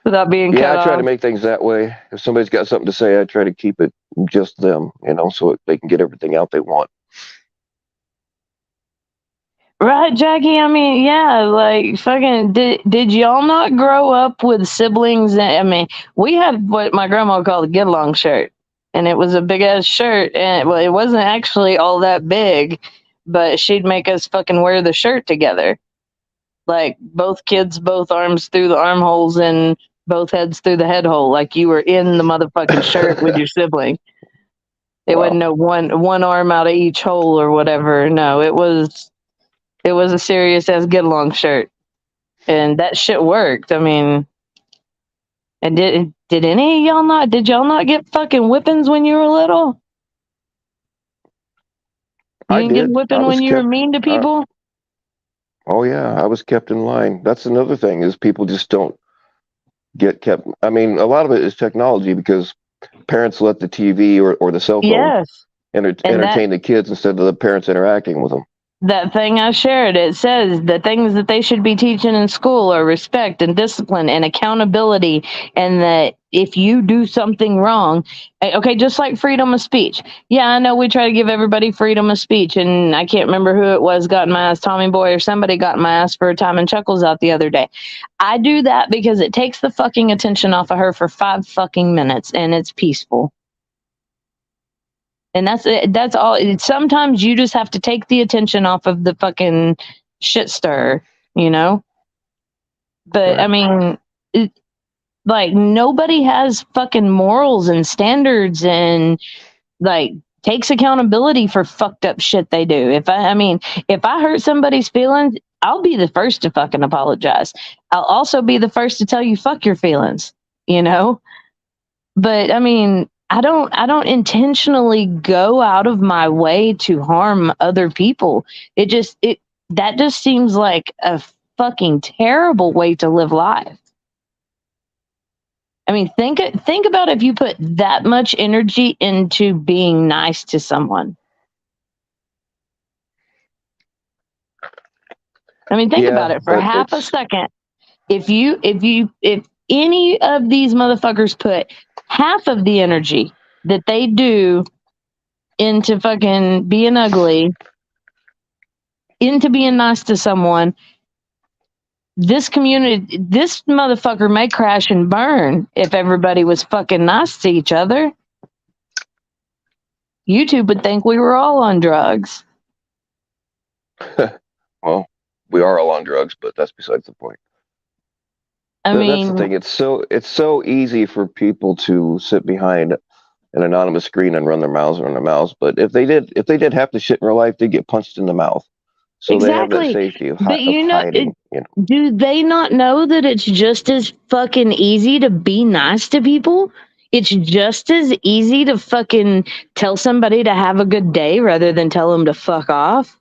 Without being yeah. cut I try to off. make things that way. If somebody's got something to say, I try to keep it just them, you know, so they can get everything out they want. Right, Jackie. I mean, yeah, like fucking. Did y'all not grow up with siblings? I mean, we had what my grandma called a get along shirt, and it was a big ass shirt, and well, it wasn't actually all that big, but she'd make us fucking wear the shirt together, like both kids, both arms through the armholes, and both heads through the head hole, like you were in the motherfucking shirt with your sibling. It wasn't Wow. no one arm out of each hole or whatever. No, it was a serious ass get along shirt. And that shit worked. I mean, And did any of y'all not? Did y'all not get fucking whippings when you were little? You I didn't get a did. I whipping was when you were kept. mean to Uh, people? oh yeah, I was kept in line. That's another thing is people just don't get kept. I mean, a lot of it is technology because parents let the TV or the cell phone Yes. And entertain the kids instead of the parents interacting with them. that thing I shared, it says the things that they should be teaching in school are respect and discipline and accountability, and that if you do something wrong, okay, just like freedom of speech. Yeah, I know we try to give everybody freedom of speech, and I can't remember who it was got in my ass, Tommy Boy or somebody got in my ass for a time and chuckles out the other day. I do that because it takes the fucking attention off of her for 5 fucking minutes, and it's peaceful. And that's it. That's all. Sometimes you just have to take the attention off of the fucking shit stir, you know? But I Right. mean, it, like, nobody has fucking morals and standards and, like, takes accountability for fucked up shit they do. I mean, if I hurt somebody's feelings, I'll be the first to fucking apologize. I'll also be the first to tell you, fuck your feelings, you know? But I mean, I don't intentionally go out of my way to harm other people. It that just seems like a fucking terrible way to live life. I mean, think about if you put that much energy into being nice to someone. I mean, think about Yeah, it for but half a it's second. If any of these motherfuckers put half of the energy that they do into fucking being ugly, into being nice to someone, this motherfucker may crash and burn if everybody was fucking nice to each other. YouTube would think we were all on drugs. well, we are all on drugs, but that's besides the point. I That's the mean, thing. It's so easy for people to sit behind an anonymous screen and run their mouths. But if they did have to shit in real life, they'd get punched in the mouth. So they have that exactly. safety But of hiding. do they not know that it's just as fucking easy to be nice to people? It's just as easy to fucking tell somebody to have a good day rather than tell them to fuck off.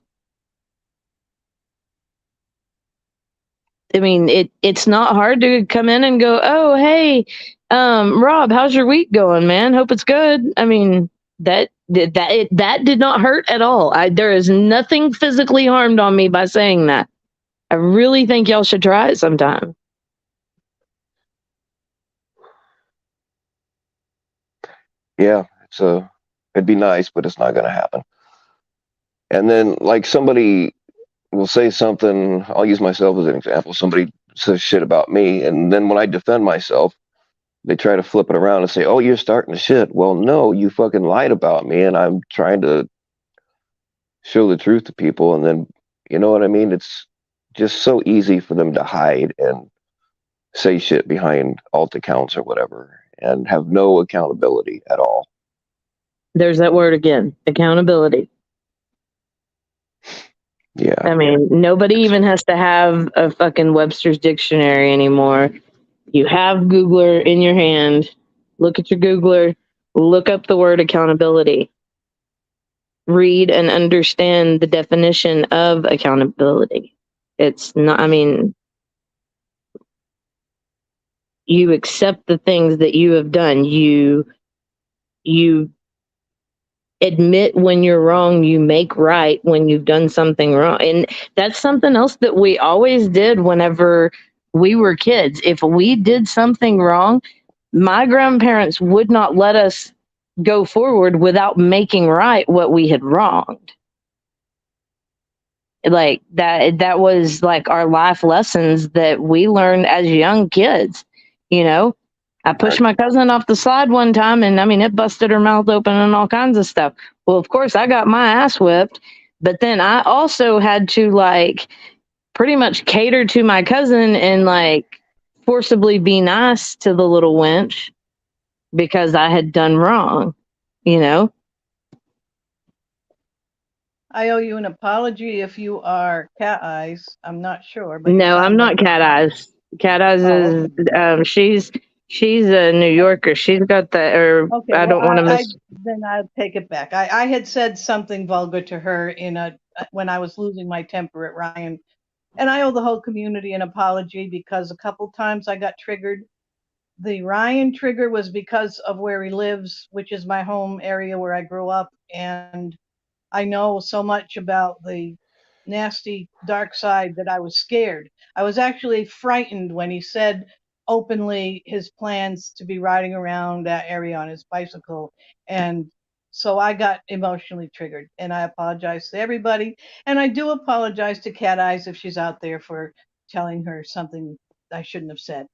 I mean, it's not hard to come in and go, "Oh, hey, Rob, how's your week going, man? Hope it's good." I mean, that did not hurt at all. There is nothing physically harmed on me by saying that. I really think y'all should try it sometime. Yeah, it'd be nice, but it's not going to happen. And then like somebody will say something. I'll use myself as an example. Somebody says shit about me, and then when I defend myself, they try to flip it around and say, "Oh, you're starting to shit." Well, no, you fucking lied about me, and I'm trying to show the truth to people. And then, you know what I mean? It's just so easy for them to hide and say shit behind alt accounts or whatever, and have no accountability at all. There's that word again, accountability. Yeah, I mean, nobody it's even has to have a fucking Webster's dictionary anymore. You have Googler in your hand. Look at your Googler, look up the word accountability. Read and understand the definition of accountability. It's not, I mean, you accept the things that you have done. You admit when you're wrong, you make right when you've done something wrong. And that's something else that we always did whenever we were kids. If we did something wrong, my grandparents would not let us go forward without making right what we had wronged. Like that was like our life lessons that we learned as young kids, you know. I pushed right. my cousin off the slide one time, and I mean, it busted her mouth open and all kinds of stuff. Well, of course I got my ass whipped, but then I also had to like pretty much cater to my cousin and like forcibly be nice to the little wench because I had done wrong, you know. I owe you an apology if you are Cat Eyes. I'm not sure, but you No, I'm sound not like Cat Eyes. Cat Eyes oh, is okay. She's a New Yorker. She's got that, or Okay, I well, don't want to miss. then I'll take it back. I had said something vulgar to her when I was losing my temper at Ryan, and I owe the whole community an apology because a couple times I got triggered. The Ryan trigger was because of where he lives, which is my home area where I grew up, and I know so much about the nasty dark side that I was scared. I was actually frightened when he said openly his plans to be riding around that area on his bicycle. And so I got emotionally triggered, and I apologize to everybody. And I do apologize to Cat Eyes if she's out there for telling her something I shouldn't have said.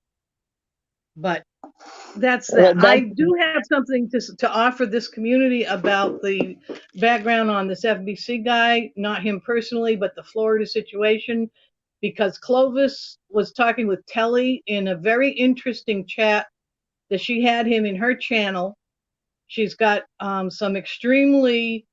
But that's that. I do have something to offer this community about the background on this FBC guy, not him personally, but the Florida situation, because Clovis was talking with Telly in a very interesting chat that she had him in her channel. She's got some extremely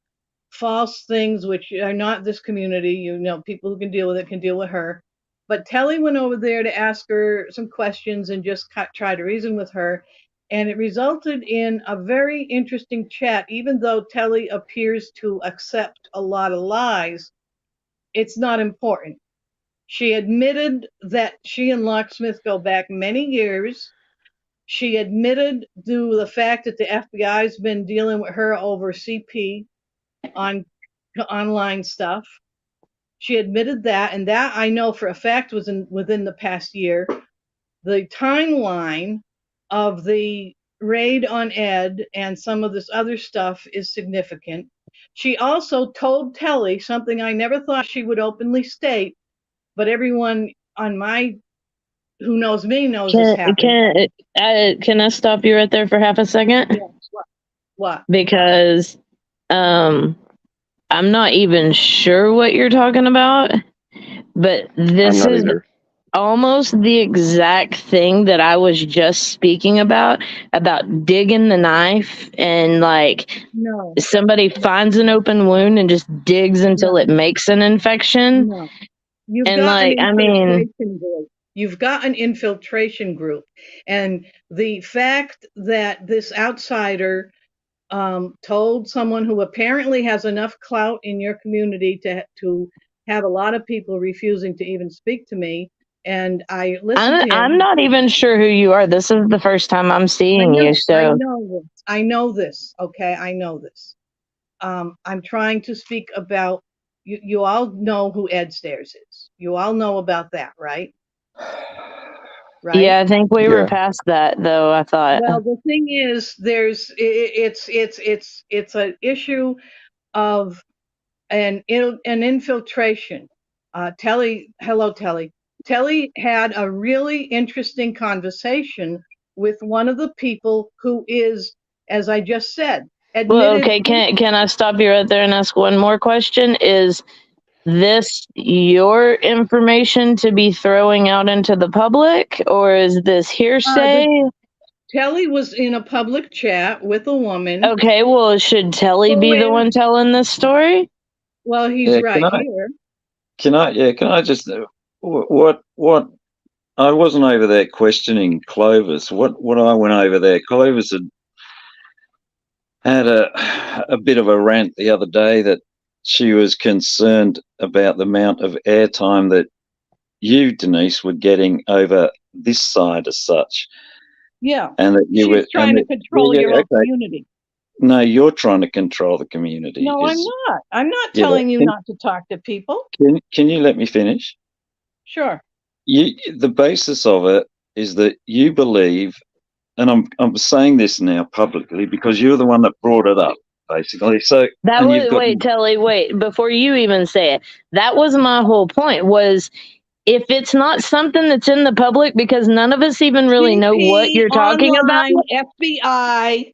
false things which are not this community. You know, people who can deal with it can deal with her. But Telly went over there to ask her some questions and just try to reason with her. And it resulted in a very interesting chat. Even though Telly appears to accept a lot of lies, it's not important. She admitted that she and Locksmith go back many years. She admitted to the fact that the FBI's been dealing with her over CP on online stuff. She admitted that, and that I know for a fact was within the past year. The timeline of the raid on Ed and some of this other stuff is significant. She also told Telly something I never thought she would openly state, but everyone on my who knows me knows this happened. Can I stop you right there for half a second? Yeah. What? Because I'm not even sure what you're talking about, but this is almost the exact thing that I was just speaking about digging the knife and like somebody finds an open wound and just digs until it makes an infection. No. You've got an infiltration group. And the fact that this outsider told someone who apparently has enough clout in your community to have a lot of people refusing to even speak to me. And I listened to him. I'm not even sure who you are. This is the first time I'm seeing you. So I know this. Okay, I know this. I'm trying to speak about you all know who Ed Stairs is. You all know about that, right? Right? Yeah, I think we were past that though, I thought. Well, the thing is it's an issue of an infiltration. Hello Telly. Telly had a really interesting conversation with one of the people who is, as I just said, admitted. Well, okay, can I stop you right there and ask one more question? Is this your information to be throwing out into the public, or is this hearsay? Telly was in a public chat with a woman. Okay, well, should Telly be the one telling this story? Well, he's right here. Can I just what I wasn't over there questioning Clovis. What I went over there, Clovis had a bit of a rant the other day that she was concerned about the amount of airtime that you, Denise, were getting over this side as such. Yeah, and that you were trying to control your own community. No, you're trying to control the community. No, I'm not. I'm not telling you not to talk to people. Can you let me finish? Sure. The basis of it is that you believe, and I'm saying this now publicly because you're the one that brought it up, basically. So that was Telly, wait, before you even say it, that was my whole point, was if it's not something that's in the public, because none of us even really know what you're talking about. FBI,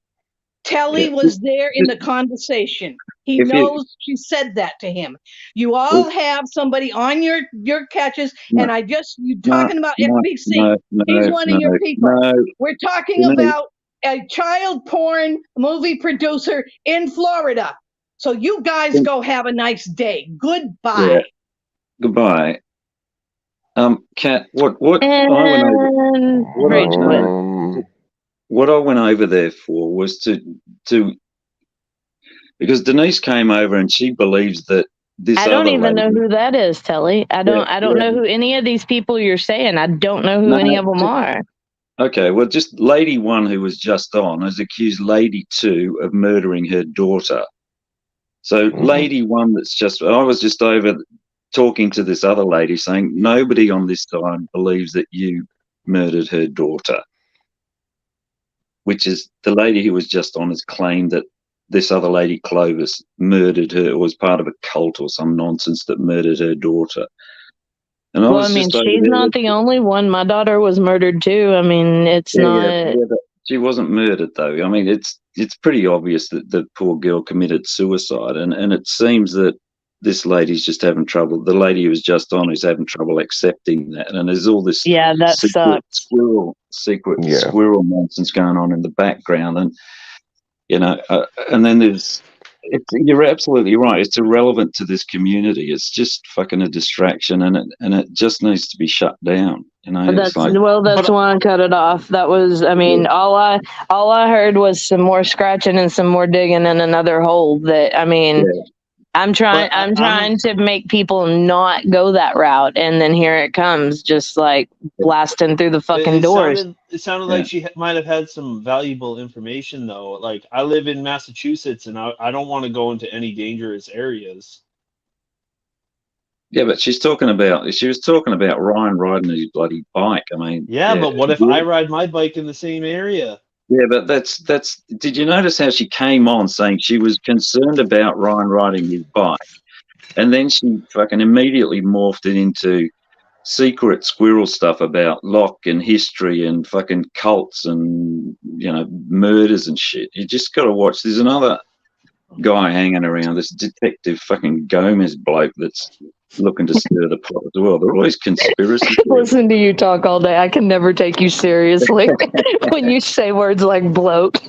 Telly was there in the conversation. He knows she said that to him. You all have somebody on your catches, and you talking about FBC. He's one of your people. We're talking about a child porn movie producer in Florida. So you guys go have a nice day. Goodbye. Yeah. Goodbye. Kat, what I went over, what I went over there for was to because Denise came over and she believes that this I don't other even know lady. who that is, Telly. I don't know who any of these people you're saying. I don't know who No, any of them are. okay, well, just Lady One, who was just on, has accused Lady Two of murdering her daughter. So Lady One, I was just over talking to this other lady saying nobody on this side believes that you murdered her daughter, which is the lady who was just on has claimed that this other lady, Clovis, murdered her or was part of a cult or some nonsense that murdered her daughter. And I Well, I was mean, just over she's there. not the only one. My daughter was murdered too. I mean, it's not. Yeah, but she wasn't murdered though. I mean, it's pretty obvious that the poor girl committed suicide, and it seems that this lady's just having trouble. The lady who was just on is having trouble accepting that, and there's all this Yeah, that secret sucks. squirrel nonsense going on in the background, and and then you're absolutely right. It's irrelevant to this community. It's just fucking a distraction, and it just needs to be shut down. It's like, That's why I cut it off. That was, I mean, all I heard was some more scratching and some more digging in another hole. That I mean, yeah. I'm trying to make people not go that route, and then here it comes, just like blasting through the fucking doors. It sounded like she might have had some valuable information, though. Like, I live in Massachusetts, and I don't want to go into any dangerous areas. Yeah, but she was talking about Ryan riding his bloody bike. I mean, but what if I ride my bike in the same area? Yeah, but that's. Did you notice how she came on saying she was concerned about Ryan riding his bike, and then she fucking immediately morphed it into secret squirrel stuff about Locke and history and fucking cults and murders and shit. You just got to watch. There's another guy hanging around, this detective fucking Gomez bloke that's looking to stir the pot as well. They're always conspiracy. Listen to you talk all day. I can never take you seriously when you say words like bloke.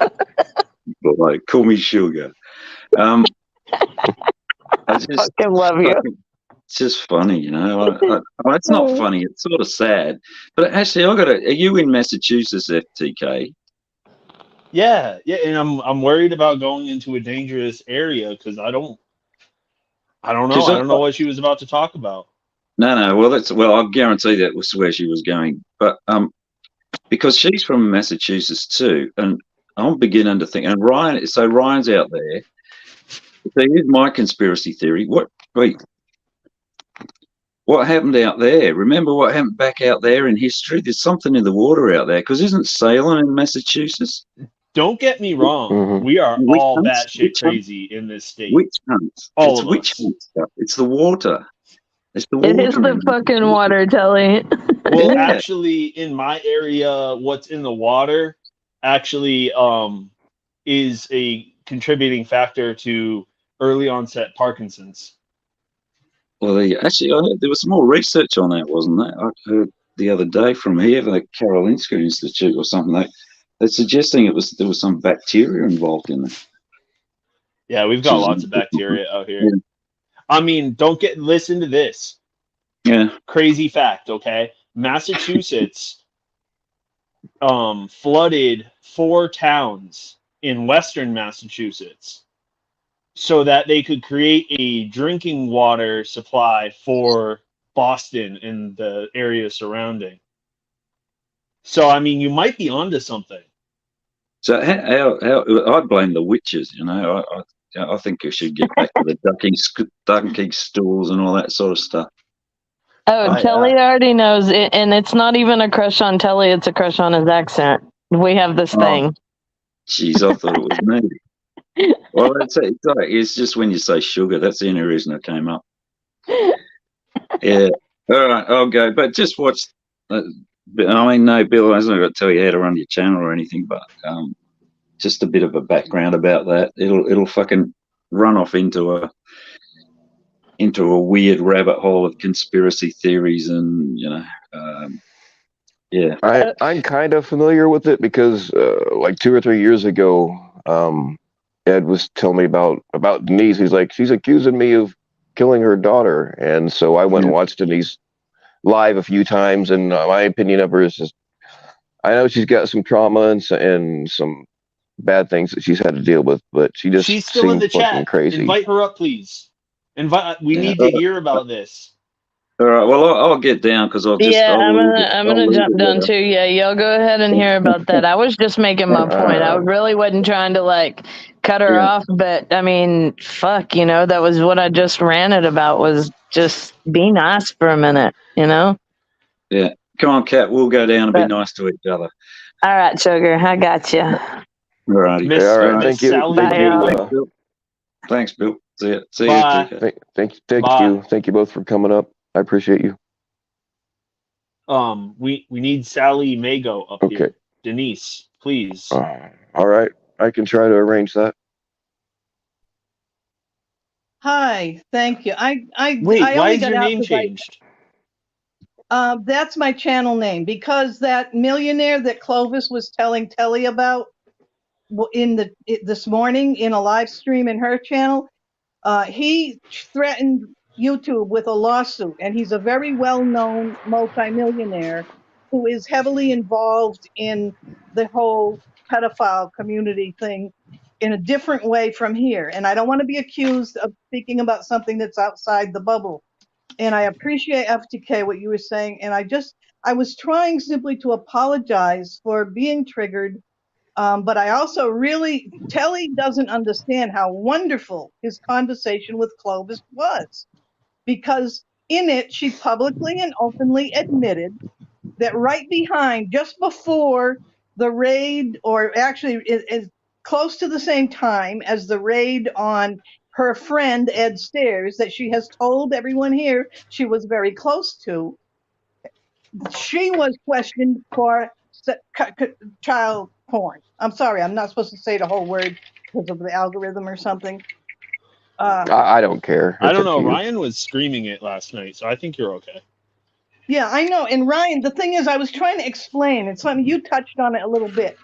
Like, call me sugar. I just fucking love you. It's just funny, it's not funny. It's sort of sad. But actually, are you in Massachusetts, FTK? Yeah, and I'm worried about going into a dangerous area because I don't know. I don't know what she was about to talk about. No. Well, I guarantee that was where she was going. But because she's from Massachusetts too, and I'm beginning to think. And Ryan's out there. So here's my conspiracy theory. What happened out there? Remember what happened back out there in history? There's something in the water out there. Because isn't Salem in Massachusetts? Don't get me wrong. Mm-hmm. We are all batshit crazy in this state. Witch hunts. All of witch us. hunt stuff. It's the water. It's the water. It is the fucking water, Telly. Well, actually, in my area, what's in the water actually is a contributing factor to early onset Parkinson's. Well, I heard there was some more research on that, wasn't there? I heard the other day from here, the Karolinska Institute or something. They're suggesting there was some bacteria involved in it. Yeah, we've got lots of bacteria out here. Yeah. I mean, listen to this. Yeah. Crazy fact, okay? Massachusetts flooded 4 towns in western Massachusetts so that they could create a drinking water supply for Boston and the area surrounding. So, I mean, you might be onto something. So how I blame the witches, I think you should get back to the ducking stools and all that sort of stuff. Oh, Telly already knows it, and it's not even a crush on Telly, it's a crush on his accent. We have this thing. Jeez, I thought it was me. Well, it's just when you say sugar, that's the only reason I came up. Yeah. All right, I'll go. But just watch. I mean, no, Bill hasn't got to tell you how to run your channel or anything, but just a bit of a background about that. It'll fucking run off into a weird rabbit hole of conspiracy theories and yeah. I'm kind of familiar with it because like 2 or 3 years ago, Ed was telling me about Denise. He's like, she's accusing me of killing her daughter, and so I went and watched Denise live a few times, and my opinion of her is just I know she's got some trauma and some bad things that she's had to deal with, but she just She's still in seems the fucking chat. crazy. Invite her up, please. We Yeah. need to hear about this. All right. Well, I'll get down because I'll Yeah, I'm leave gonna it. I'm I'll gonna leave jump it down with too. Yeah, y'all go ahead and hear about that. I was just making my point. I really wasn't trying to like cut her Yeah. off, but I mean, fuck, that was what I just ranted about, was just be nice for a minute, Yeah. Come on, Kat. We'll go down and be But nice to each other. all right, sugar, I got you. All righty. Miss, all right, All right. Miss thank you, Sally thank Bye, you, y'all. Thanks, Bill. Thanks, Bill. See you. See you. Bye. thank Bye. you both for coming up. I appreciate you. We need Sally Mago up Okay. here. Denise, please. All right, I can try to arrange that. Hi, thank you. Wait, I why only is got your out name because changed? that's my channel name, because that millionaire that Clovis was telling Telly about this morning in a live stream in her channel, he threatened YouTube with a lawsuit, and he's a very well-known multimillionaire who is heavily involved in the whole pedophile community thing in a different way from here. And I don't want to be accused of speaking about something that's outside the bubble. And I appreciate FTK what you were saying, and I was trying simply to apologize for being triggered. But I also really, Telly doesn't understand how wonderful his conversation with Clovis was, because in it, she publicly and openly admitted that right behind, just before the raid, or actually is close to the same time as the raid on her friend Ed Stairs, that she has told everyone here she was very close to, she was questioned for child porn. I'm sorry, I'm not supposed to say the whole word because of the algorithm or something. I don't care. I It's don't up know. to you. Ryan was screaming it last night, so I think you're okay. Yeah, I know. And Ryan, the thing is, I was trying to explain, and something you touched on it a little bit.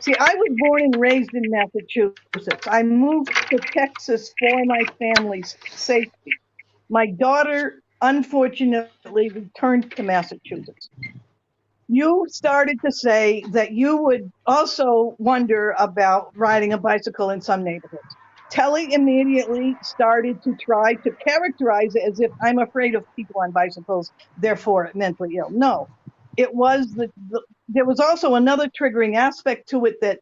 See, I was born and raised in Massachusetts. I moved to Texas for my family's safety. My daughter, unfortunately, returned to Massachusetts. You started to say that you would also wonder about riding a bicycle in some neighborhoods. Telly immediately started to try to characterize it as if I'm afraid of people on bicycles, therefore mentally ill. No, it was there was also another triggering aspect to it that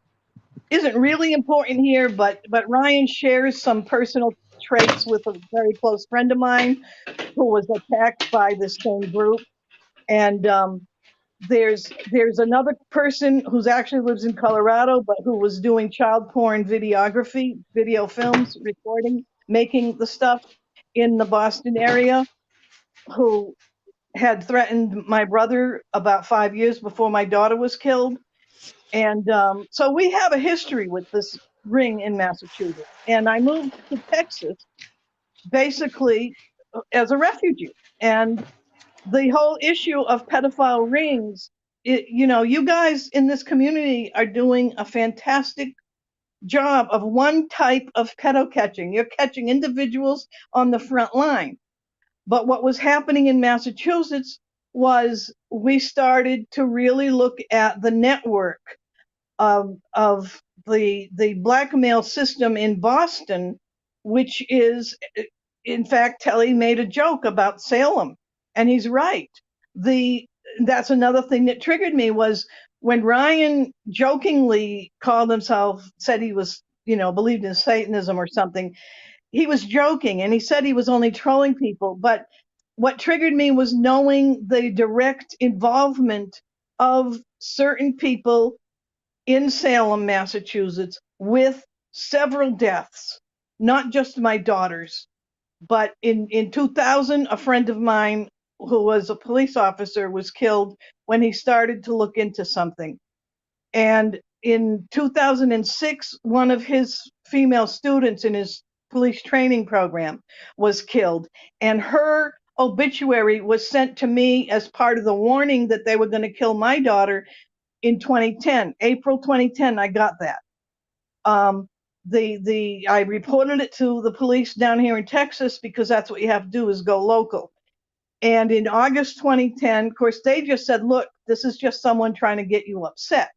isn't really important here, but Ryan shares some personal traits with a very close friend of mine who was attacked by this same group. And there's another person who's actually lives in Colorado, but who was doing child porn videography, video films, recording, making the stuff in the Boston area, who had threatened my brother about 5 years before my daughter was killed. And so we have a history with this ring in Massachusetts. And I moved to Texas basically as a refugee. And the whole issue of pedophile rings, you guys in this community are doing a fantastic job of one type of pedo catching. You're catching individuals on the front line. But what was happening in Massachusetts was we started to really look at the network of the blackmail system in Boston, which is, in fact, Telly made a joke about Salem, and he's right. The That's another thing that triggered me, was when Ryan jokingly said he was, believed in Satanism or something. He was joking, and he said he was only trolling people. But what triggered me was knowing the direct involvement of certain people in Salem, Massachusetts, with several deaths, not just my daughter's, but in 2000, a friend of mine who was a police officer was killed when he started to look into something. And in 2006, one of his female students in his police training program was killed. And her obituary was sent to me as part of the warning that they were going to kill my daughter in 2010, April 2010. I got that. I reported it to the police down here in Texas, because that's what you have to do, is go local. And in August 2010, of course, they just said, look, this is just someone trying to get you upset.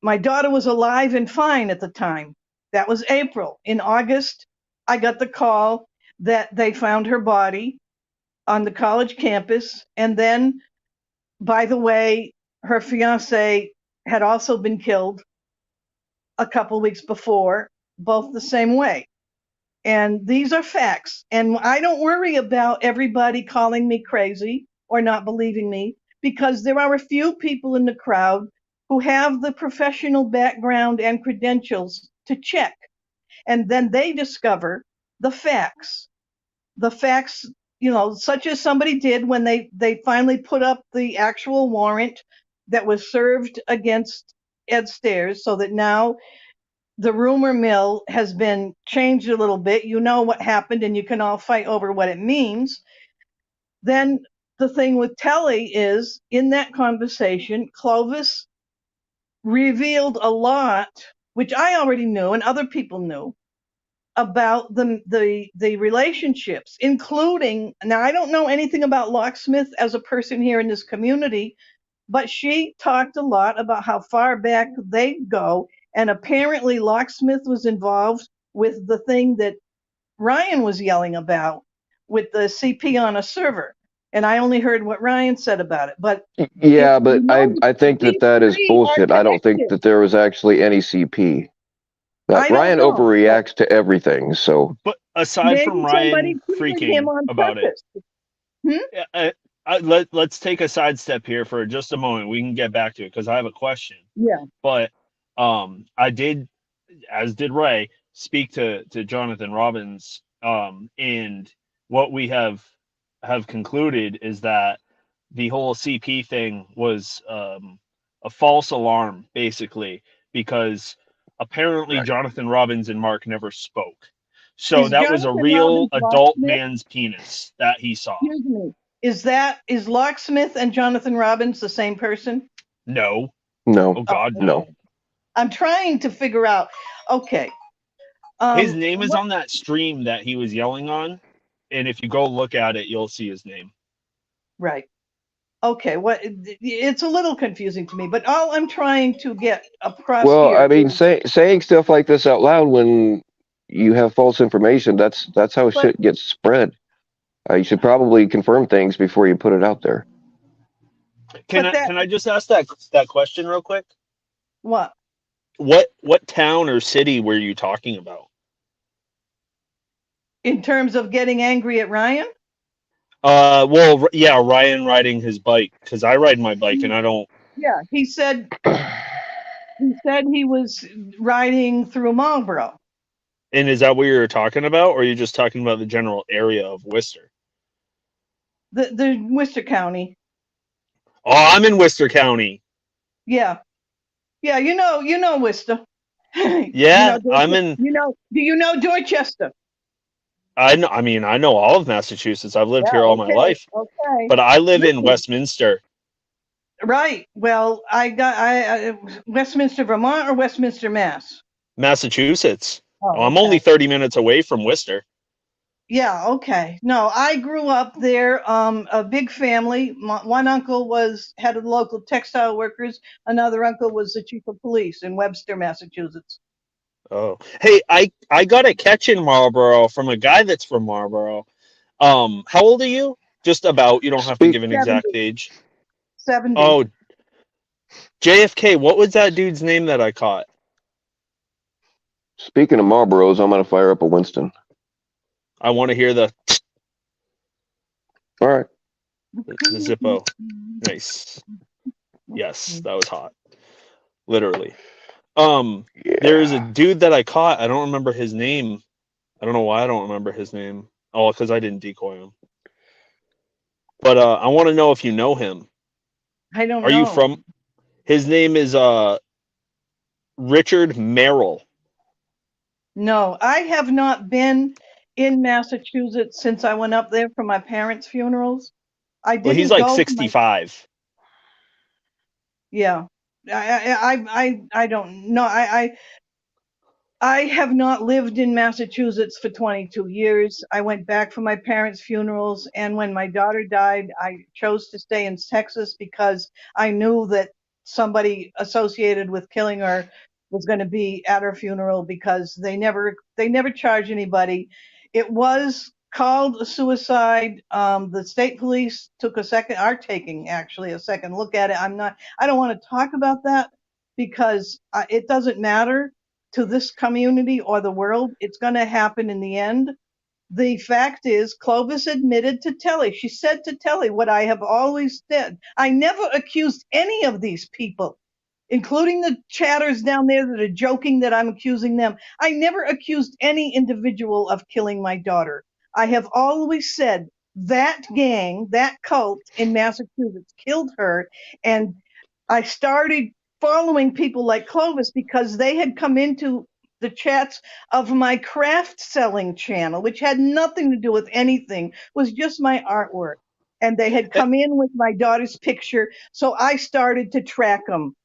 My daughter was alive and fine at the time. That was April. In August, I got the call that they found her body on the college campus. And then, by the way, her fiance had also been killed a couple weeks before, both the same way. And these are facts. And I don't worry about everybody calling me crazy or not believing me, because there are a few people in the crowd who have the professional background and credentials to check. And then they discover the facts. The facts, such as somebody did when they finally put up the actual warrant that was served against Ed Stairs, so that now the rumor mill has been changed a little bit. You know what happened, and you can all fight over what it means. Then the thing with Telly is, in that conversation, Clovis revealed a lot, which I already knew and other people knew, about the relationships, including, now I don't know anything about Locksmith as a person here in this community, but she talked a lot about how far back they go. And apparently Locksmith was involved with the thing that Ryan was yelling about with the CP on a server. And I only heard what Ryan said about it. But Yeah, but I think these that is three are bullshit. I don't think connected. that there was actually any CP. I don't Ryan know. overreacts to everything, so But aside Maybe from somebody Ryan triggered him freaking on about it, purpose. Hmm? let's take a sidestep here for just a moment. We can get back to it because I have a question. Yeah. But I did, as did Ray, speak to Jonathan Robbins, and what we have concluded is that the whole CP thing was a false alarm, basically, because apparently right. Jonathan Robbins and Mark never spoke. So Is that was a Jonathan real Robbins adult locksmith? man's penis that he saw. Excuse me. Is Locksmith and Jonathan Robbins the same person? No. No, Oh Oh, God, no. no. okay. I'm trying to figure out. Okay. His name is What, on that stream that he was yelling on, and if you go look at it, you'll see his name. right. Okay. It's a little confusing to me, but all I'm trying to get across Well, here I mean, is, saying stuff like this out loud when you have false information, that's how but shit gets spread. You should probably confirm things before you put it out there. Can I that can I just ask that question real quick? what? What town or city were you talking about? In terms of getting angry at Ryan? Well, yeah, Ryan riding his bike, because I ride my bike and I don't. Yeah, he said he was riding through Marlboro. And is that what you're talking about, or are you just talking about the general area of Worcester? The Worcester County. Oh, I'm in Worcester County. Yeah. Yeah, you know Worcester. Yeah, I'm in. Do you know Dorchester? I know. I mean, I know all of Massachusetts. I've lived Yeah, here all my okay. life, Okay. but I live in Listen, Westminster. right. Well, I Westminster, Vermont or Westminster, Mass? Massachusetts. Oh, I'm only okay. 30 minutes away from Worcester. Yeah, okay. No, I grew up there, a big family. One uncle was head of the local textile workers. Another uncle was the chief of police in Webster, Massachusetts. Oh, hey, I got a catch in Marlboro from a guy that's from Marlboro. How old are you? Just about. You don't have to Speak give an 70. exact age. 70. Oh, JFK. What was that dude's name that I caught? Speaking of Marlboros, I'm gonna fire up a Winston. I want to hear the All right. Zippo. Nice. Yes, that was hot. Literally. There's a Yeah. dude that I caught. I don't remember his name. I don't know why I don't remember his name. Oh, because I didn't decoy him. But I want to know if you know him. I don't Are you know. from? His name is Richard Merrill. No, I have not been in Massachusetts since I went up there for my parents' funerals. I Well, he's didn't like go for my, 65. yeah. I don't know. I have not lived in Massachusetts for 22 years. I went back for my parents' funerals, and when my daughter died, I chose to stay in Texas because I knew that somebody associated with killing her was going to be at her funeral, because they never charge anybody. It was called a suicide. The state police are taking actually a second look at it. I don't want to talk about that because it doesn't matter to this community or the world. It's going to happen in the end. The fact is, Clovis admitted to Telly. She said to Telly what I have always said. I never accused any of these people, including the chatters down there that are joking that I'm accusing them. I never accused any individual of killing my daughter. I have always said that gang, that cult in Massachusetts killed her, and I started following people like Clovis because they had come into the chats of my craft selling channel, which had nothing to do with anything, was just my artwork. And they had come in with my daughter's picture, so I started to track them.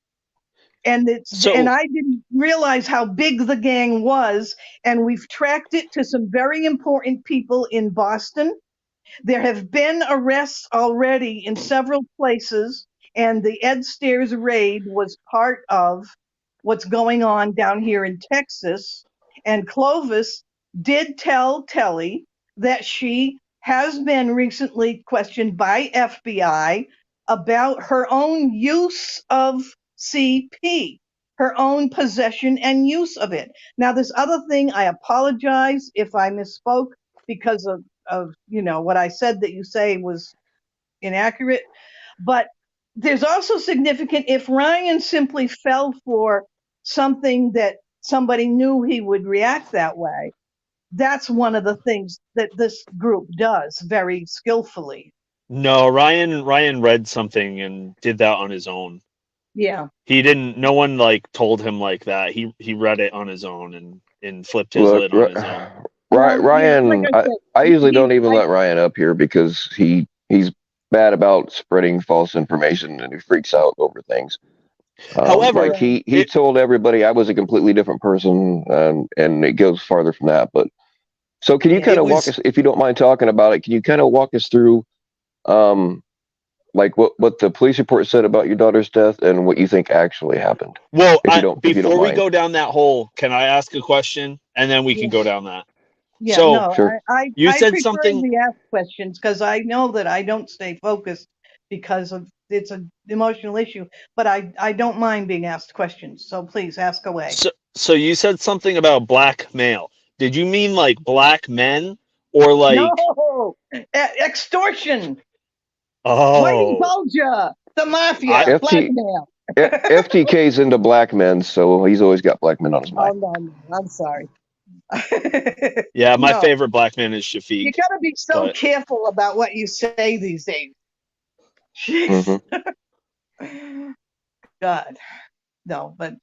And I didn't realize how big the gang was, and we've tracked it to some very important people in Boston. There have been arrests already in several places, and the Ed Stairs raid was part of what's going on down here in Texas. And Clovis did tell Telly that she has been recently questioned by FBI about her own use of CP, her own possession and use of it. Now, this other thing, I apologize if I misspoke because of what I said that you say was inaccurate. But there's also significant if Ryan simply fell for something that somebody knew he would react that way. That's one of the things that this group does very skillfully. No, Ryan read something and did that on his own. Yeah. He didn't. No one like told him like that. He read it on his own and flipped his lid on his own. Ryan, like I said, I usually don't even let Ryan up here because he's bad about spreading false information and he freaks out over things. However, he told everybody I was a completely different person, and it goes farther from that. But so can you kind of walk us, if you don't mind talking about it, can you kind of walk us through, like what the police report said about your daughter's death and what you think actually happened? Well, before we go down that hole, can I ask a question and then we can go down that? Yeah, so, no, sure. I said prefer something. the ask questions because I know that I don't stay focused because of it's an emotional issue. But I don't mind being asked questions, so please ask away. So you said something about black male. Did you mean like black men or like no extortion? Oh, Whitey Bulger, the mafia, blackmail. FTK's into black men, so he's always got black men on his mind. Oh no, I'm sorry. Yeah, my favorite black man is Shafiq. You got to be so careful about what you say these days. Jeez. Mm-hmm. God, no, but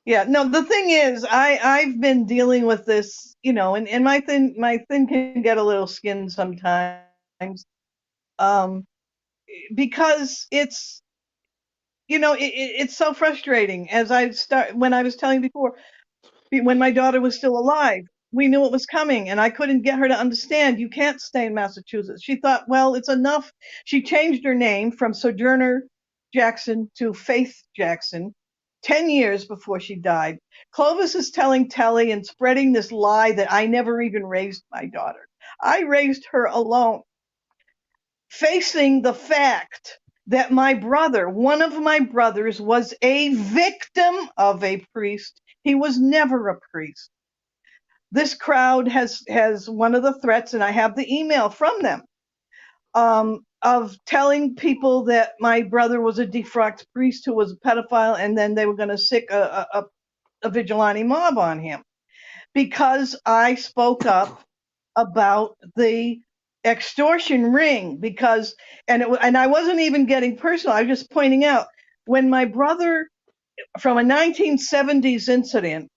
yeah, no. The thing is, I've been dealing with this, and my thin can get a little skin sometimes, because it's, it's so frustrating. When I was telling you before, when my daughter was still alive, we knew it was coming, and I couldn't get her to understand you can't stay in Massachusetts. She thought, well, it's enough. She changed her name from Sojourner Jackson to Faith Jackson 10 years before she died. Clovis is telling Telly and spreading this lie that I never even raised my daughter. I raised her alone, facing the fact that one of my brothers, was a victim of a priest. He was never a priest. This crowd has one of the threats, and I have the email from them, of telling people that my brother was a defrocked priest who was a pedophile, and then they were going to sick a vigilante mob on him because I spoke up about the extortion ring. And I wasn't even getting personal. I was just pointing out when my brother, from a 1970s incident,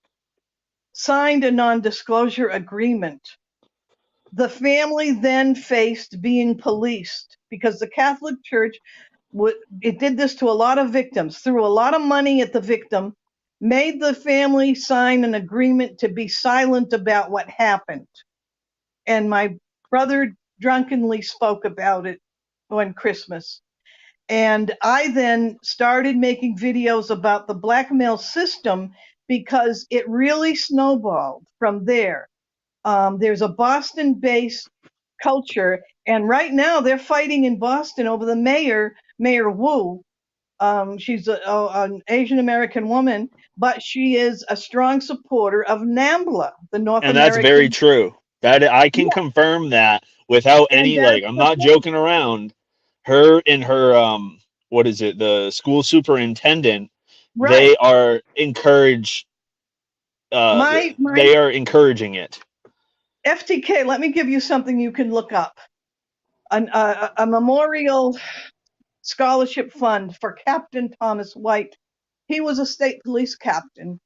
signed a non-disclosure agreement, the family then faced being policed because the Catholic Church it did this to a lot of victims, threw a lot of money at the victim, made the family sign an agreement to be silent about what happened. And my brother drunkenly spoke about it on Christmas. And I then started making videos about the blackmail system because it really snowballed from there. There's a Boston-based culture, and right now they're fighting in Boston over the mayor, Mayor Wu. She's an Asian American woman, but she is a strong supporter of NAMBLA, the North And that's very American. true. That I can Yeah, confirm that without and any, that's like, I'm the not thing. joking around. Her and her what is it, the school superintendent, Right. they are encourage My they are encouraging it. FTK. Let me give you something you can look up. A memorial scholarship fund for Captain Thomas White. He was a state police captain.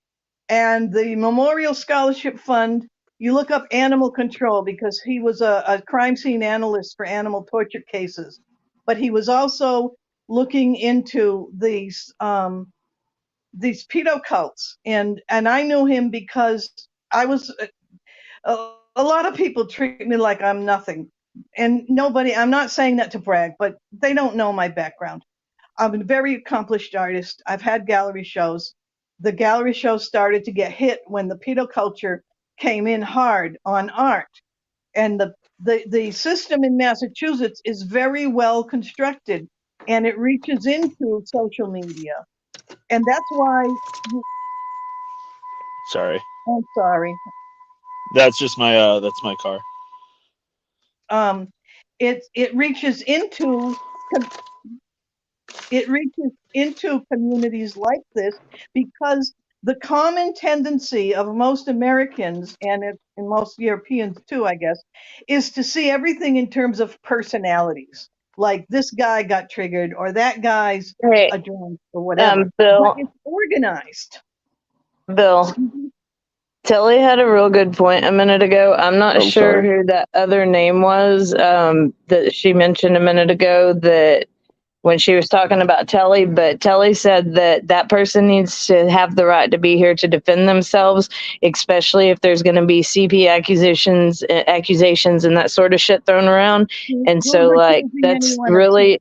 And the Memorial Scholarship Fund, you look up animal control because he was a crime scene analyst for animal torture cases. But he was also looking into these pedo cults. And I knew him because I was a lot of people treat me like I'm nothing. And nobody, I'm not saying that to brag, but they don't know my background. I'm a very accomplished artist. I've had gallery shows. The gallery shows started to get hit when the pedo culture came in hard on art. And the system in Massachusetts is very well constructed and it reaches into social media. And that's why, Sorry. I'm sorry, That's just my that's my car. um, it reaches into it reaches into communities like this because the common tendency of most Americans and most Europeans too, I guess, is to see everything in terms of personalities. Like this guy got triggered or that guy's Hey, a drunk or whatever. But Bill, it's organized. Bill, Tilly had a real good point a minute ago. I'm not I'm sure sorry. who that other name was that she mentioned a minute ago that when she was talking about Telly, but Telly said that that person needs to have the right to be here to defend themselves, especially if there's going to be CP accusations and that sort of shit thrown around. And so, Who's like, accusing that's anyone of really CP?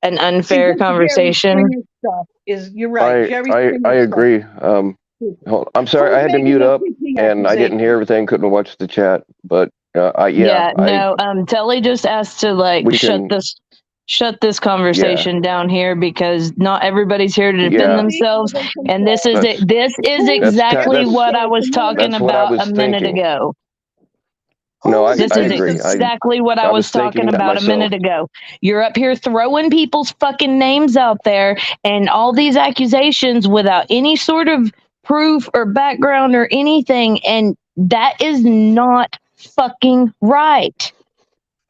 an See, unfair this Jerry conversation. Springer stuff is, you're right, Jerry I Springer stuff. agree. I'm sorry, Who's I had to making mute a up CP and I didn't hear accusation? everything, couldn't watch the chat, but Yeah, no, Telly just asked to like we can, shut this yeah, conversation down here because not everybody's here to defend yeah, Speak themselves. with their And this control. is it. that's, This is Who, exactly that's, what I FTK, was can you talking that's what I about a was minute thinking. ago. Who was This I is agree. accusing? exactly what I I was was talking thinking that about a myself. minute ago. You're up here throwing people's fucking names out there and all these accusations without any sort of proof or background or anything. And that is not fucking right.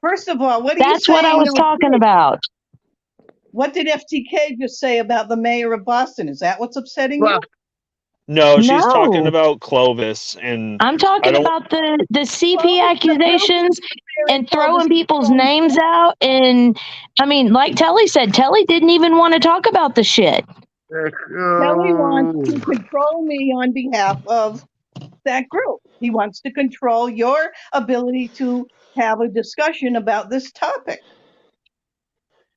First of all, what are you That's what I saying? was No, talking kids. about. What did FTK just say about the mayor of Boston? Is that what's upsetting you? No, she's talking No, about Clovis, and I'm I talking don't. about the CP Clovis, accusations the mayor in and Clovis throwing people's controls names out. And I mean, like Telly said, Telly didn't even want to talk about the shit. Kelly wants to control me on behalf of that group. He wants to control your ability to have a discussion about this topic.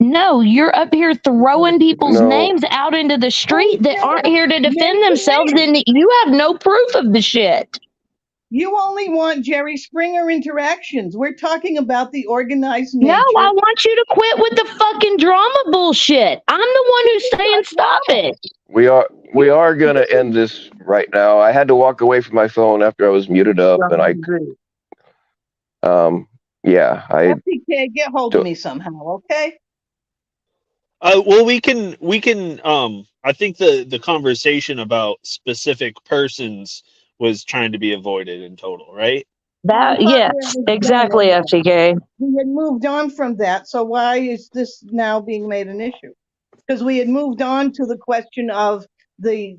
No, you're up here throwing people's No, names out into the Who street that aren't said? here to defend Name the themselves, name. and you have no proof of the shit. You only want Jerry Springer interactions. We're talking about the organized No, I nature. want you to quit with the fucking drama bullshit. I'm the one who's It's saying not stop drama. it. we are gonna end this right now. I had to walk away from my phone after I was muted up, and yeah, FTK, get hold of me somehow, okay? Well, we can. I think the conversation about specific persons was trying to be avoided in total, right? Well, I That thought that yes, was done exactly, anyway. FTK. We had moved on from that, so why is this now being made an issue? Because we had moved on to the question of the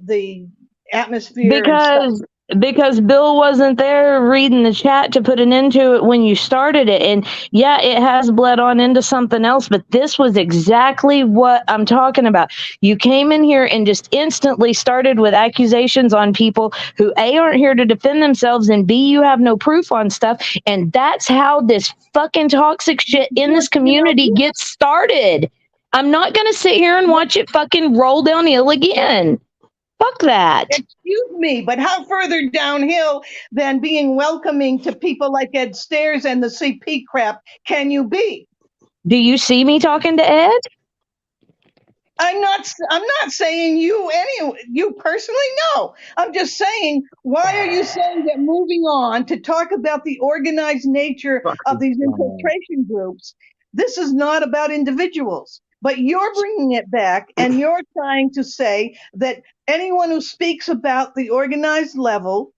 atmosphere and stuff. Because because Bill wasn't there reading the chat to put an end to it when you started it. And yeah, it has bled on into something else, but this was exactly what I'm talking about. You came in here and just instantly started with accusations on people who A, aren't here to defend themselves, and B, you have no proof on stuff. And that's how this fucking toxic shit in this community gets started. I'm not going to sit here and watch it fucking roll downhill again. Fuck that. Excuse me, but how further downhill than being welcoming to people like Ed Stairs and the CP crap can you be? Do you see me talking to Ed? I'm not saying you personally, no. I'm just saying, why are you saying that moving on to talk about the organized nature of these infiltration groups, this is not about individuals, but you're bringing it back and you're trying to say that anyone who speaks about the organized level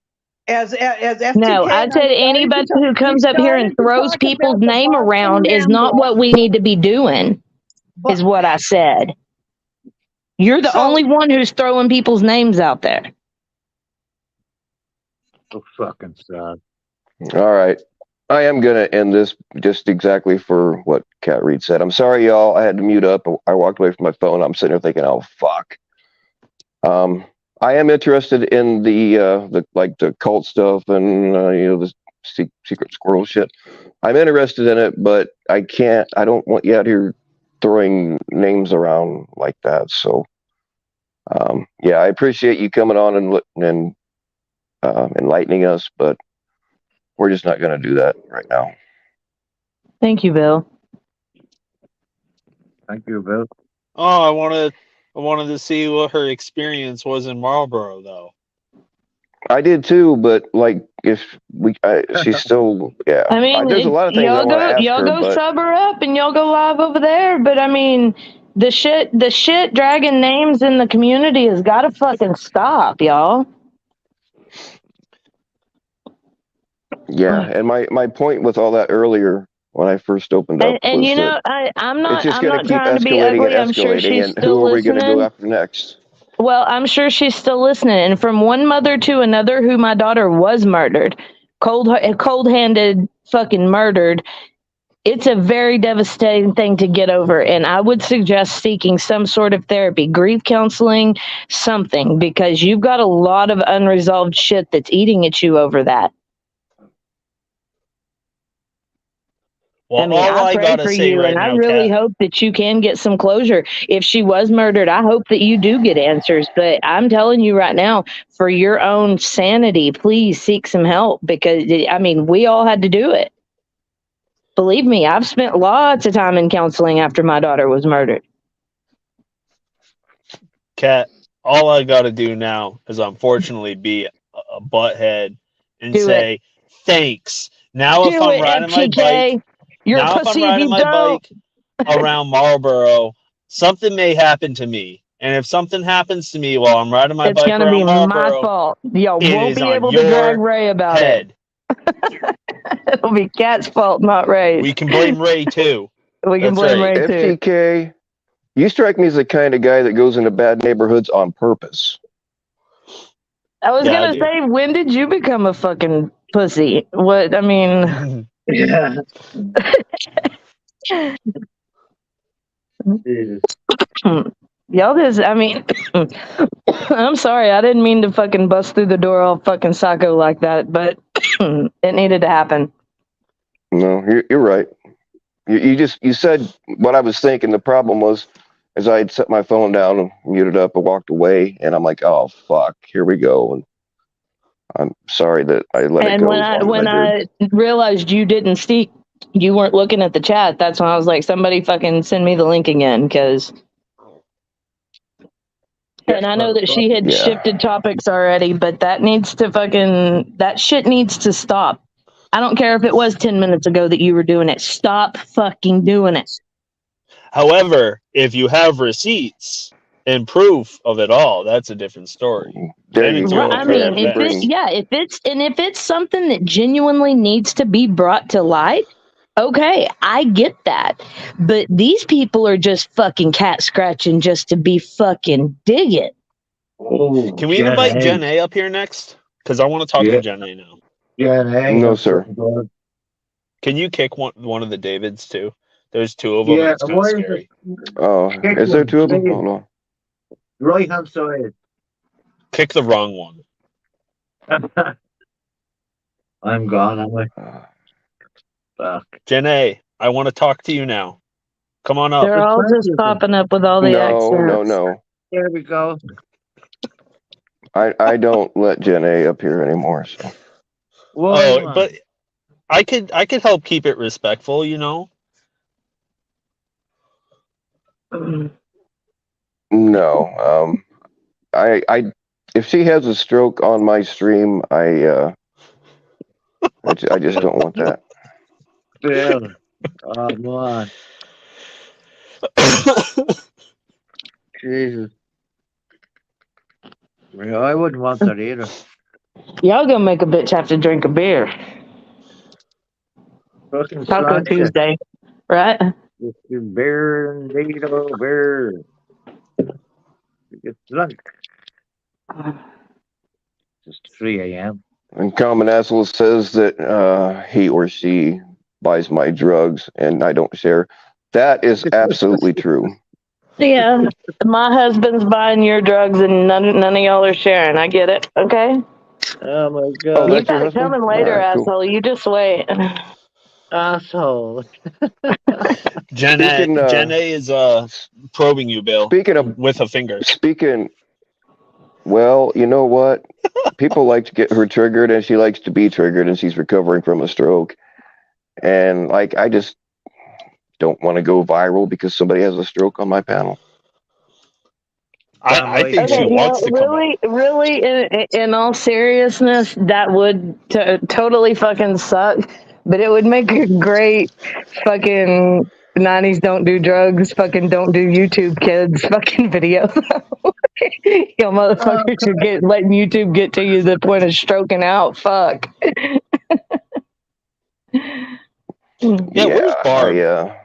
as FTK. No, I said anybody who comes up here and throws people's name around is not what we need to be doing, is what I said. You're the only one who's throwing people's names out there. So fucking sad. All right. I am going to end this just exactly for what Kat Reed said. I'm sorry, y'all. I had to mute up. I walked away from my phone. I'm sitting there thinking, oh, fuck. I am interested in the cult stuff and, the secret squirrel shit. I'm interested in it, but I don't want you out here throwing names around like that. So, yeah, I appreciate you coming on and enlightening us, but we're just not going to do that right now. Thank you, Bill. Thank you, Bill. Oh, I wanted to see what her experience was in Marlboro, though. I did too, but she's still, yeah. I mean, there's a lot of things I want to ask y'all her, go but sub her up and y'all go live over there. But I mean, the shit dragging names in the community has got to fucking stop, y'all. yeah. And my point with all that earlier when I first opened up And was you know, that I'm not trying to be ugly. I'm sure she's and still who are we going to go listening. after next? Well, I'm sure she's still listening. And from one mother to another, who my daughter was murdered, cold-handed, fucking murdered. It's a very devastating thing to get over. And I would suggest seeking some sort of therapy, grief counseling, something, because you've got a lot of unresolved shit that's eating at you over that. Well, I mean, I pray for you, and I really hope that you can get some closure. If she was murdered, I hope that you do get answers. But I'm telling you right now, for your own sanity, please seek some help, because, I mean, we all had to do it. Believe me, I've spent lots of time in counseling after my daughter was murdered. Kat, all I got to do now is unfortunately be a butthead and say thanks. Now, if I'm riding my bike, around Marlboro, something may happen to me. And if something happens to me while I'm riding my bike around Marlboro, it's going to be my fault. Y'all won't be able to drag Ray about it. It'll be Kat's fault, not Ray's. We can blame Ray too. We can blame Ray too. FTK, you strike me as the kind of guy that goes into bad neighborhoods on purpose. I was going to say, when did you become a fucking pussy? What, I mean... Yeah. Y'all just, I mean, I'm sorry, I didn't mean to fucking bust through the door all fucking psycho like that, but it needed to happen. No, you're right. You said what I was thinking. The problem was, as I had set my phone down and muted up and walked away, and I'm like, oh fuck, here we go. And I'm sorry that I let it go. And when I realized you didn't speak, you weren't looking at the chat, that's when I was like, somebody fucking send me the link again, because... And I know that she had shifted topics already, but that shit needs to stop. I don't care if it was 10 minutes ago that you were doing it. Stop fucking doing it. However, if you have receipts and proof of it all, that's a different story. If it's something that genuinely needs to be brought to light, okay, I get that. But these people are just fucking cat scratching just to be fucking digging. Can we invite Jen A up here next? Because I want to talk Yeah. to Jenny now. Yeah, hey, No, that's sir. fucking good. Can you kick one of the Davids too? There's two of them. Yeah, And it's kind of why is scary. it? Oh, Kick is there one, two of them? please. Oh no. Right hand side. Kick the wrong one. I'm gone, am I? Fuck. Jenny, I want to talk to you now. Come on up. They're all Thank just you. popping up with all the accents. No. There we go. I don't let Jen A up here anymore. So Why, Oh, man? but I could help keep it respectful, you know. no. I if she has a stroke on my stream, I just don't want that. Bill. Oh, man. Jesus. Yeah, I wouldn't want that either. Y'all gonna make a bitch have to drink a beer. Fucking Taco sláinte. Tuesday, right? Beer and Vito, beer. Get drunk. It's 3 a.m. And Common Asshole says that he or she buys my drugs and I don't share. That is absolutely true. Yeah, my husband's buying your drugs and none of y'all are sharing. I get it. Okay. Oh my Oh, god. You that's your got it husband? coming later, All right, cool. asshole. You just wait. Asshole. Jen A is probing you, Bill, Speaking of with a finger. well, you know what? People like to get her triggered, and she likes to be triggered, and she's recovering from a stroke. And like, I just don't want to go viral because somebody has a stroke on my panel. I think Okay, she wants to come up. really, in all seriousness, that would totally fucking suck. But it would make a great fucking 90s don't do drugs, fucking don't do YouTube kids fucking video. Y'all motherfuckers should get letting YouTube get to you to the point of stroking out. Fuck. Yeah, where's Barb? I,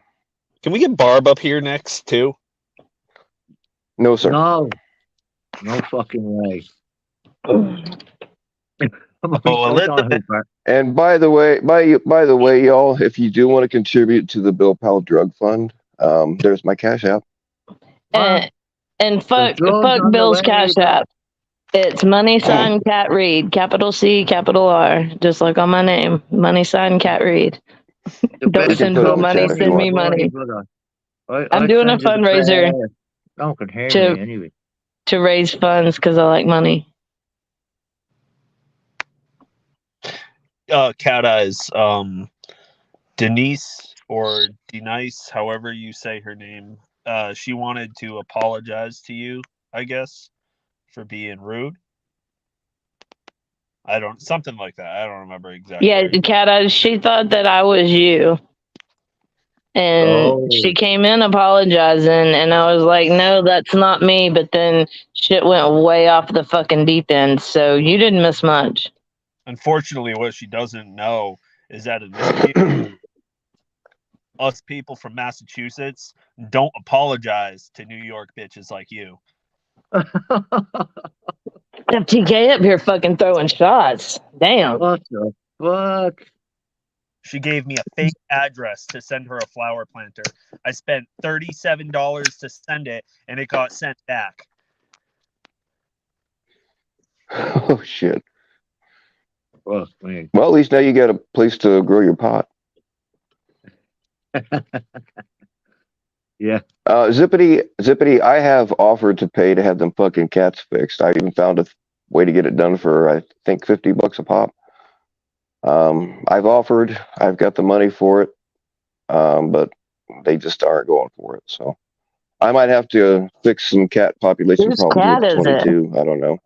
Can we get Barb up here next too? no, sir. No. No fucking way. And by the way, y'all, if you do want to contribute to the Bill Powell Drug Fund, there's my Cash App. And fuck Bill's Cash App. It's money sign Cat Reed, capital C, capital R, just like on my name, money sign Cat Reed. Don't send Bill money, send me money. I'm doing a fundraiser No one can hear me anyway. To raise funds because I like money. Cat Eyes, Denise or Denise, however you say her name, she wanted to apologize to you, I guess, for being rude. Something like that. I don't remember exactly. Yeah, Cat Eyes, she thought that I was you. And she came in apologizing, and I was like, no, that's not me. But then shit went way off the fucking deep end, so you didn't miss much. Unfortunately, what she doesn't know is that in this community, us people from Massachusetts don't apologize to New York bitches like you. FTK up here fucking throwing shots. Damn. What the fuck? She gave me a fake address to send her a flower planter. I spent $37 to send it, and it got sent back. Oh, shit. Well, at least now you got a place to grow your pot. Yeah. Zippity, I have offered to pay to have them fucking cats fixed. I even found a way to get it done for, I think, $50 a pop. I've offered, I've got the money for it, but they just aren't going for it. So I might have to fix some cat population Whose problems cat with is 22. I don't know.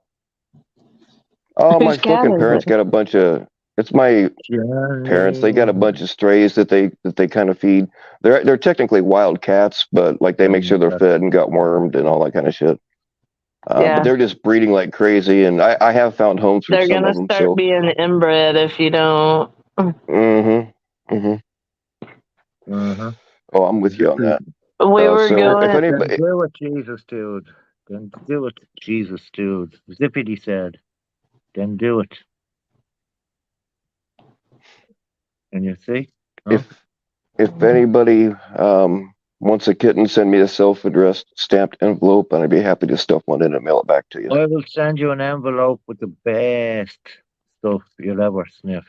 Oh, my fucking parents got a bunch of. It's my parents. They got a bunch of strays that they kind of feed. They're technically wild cats, but like they make sure they're fed and got wormed and all that kind of shit. But they're just breeding like crazy, and I have found homes for some of them. They're gonna start being inbred if you don't. Oh, I'm with you on that. We were going. If anybody, do what Jesus dude. Then do what Jesus dude. Zippity said. Then do it. And you see? Huh? If anybody wants a kitten, send me a self-addressed stamped envelope, and I'd be happy to stuff one in and mail it back to you. I will send you an envelope with the best stuff you'll ever sniff.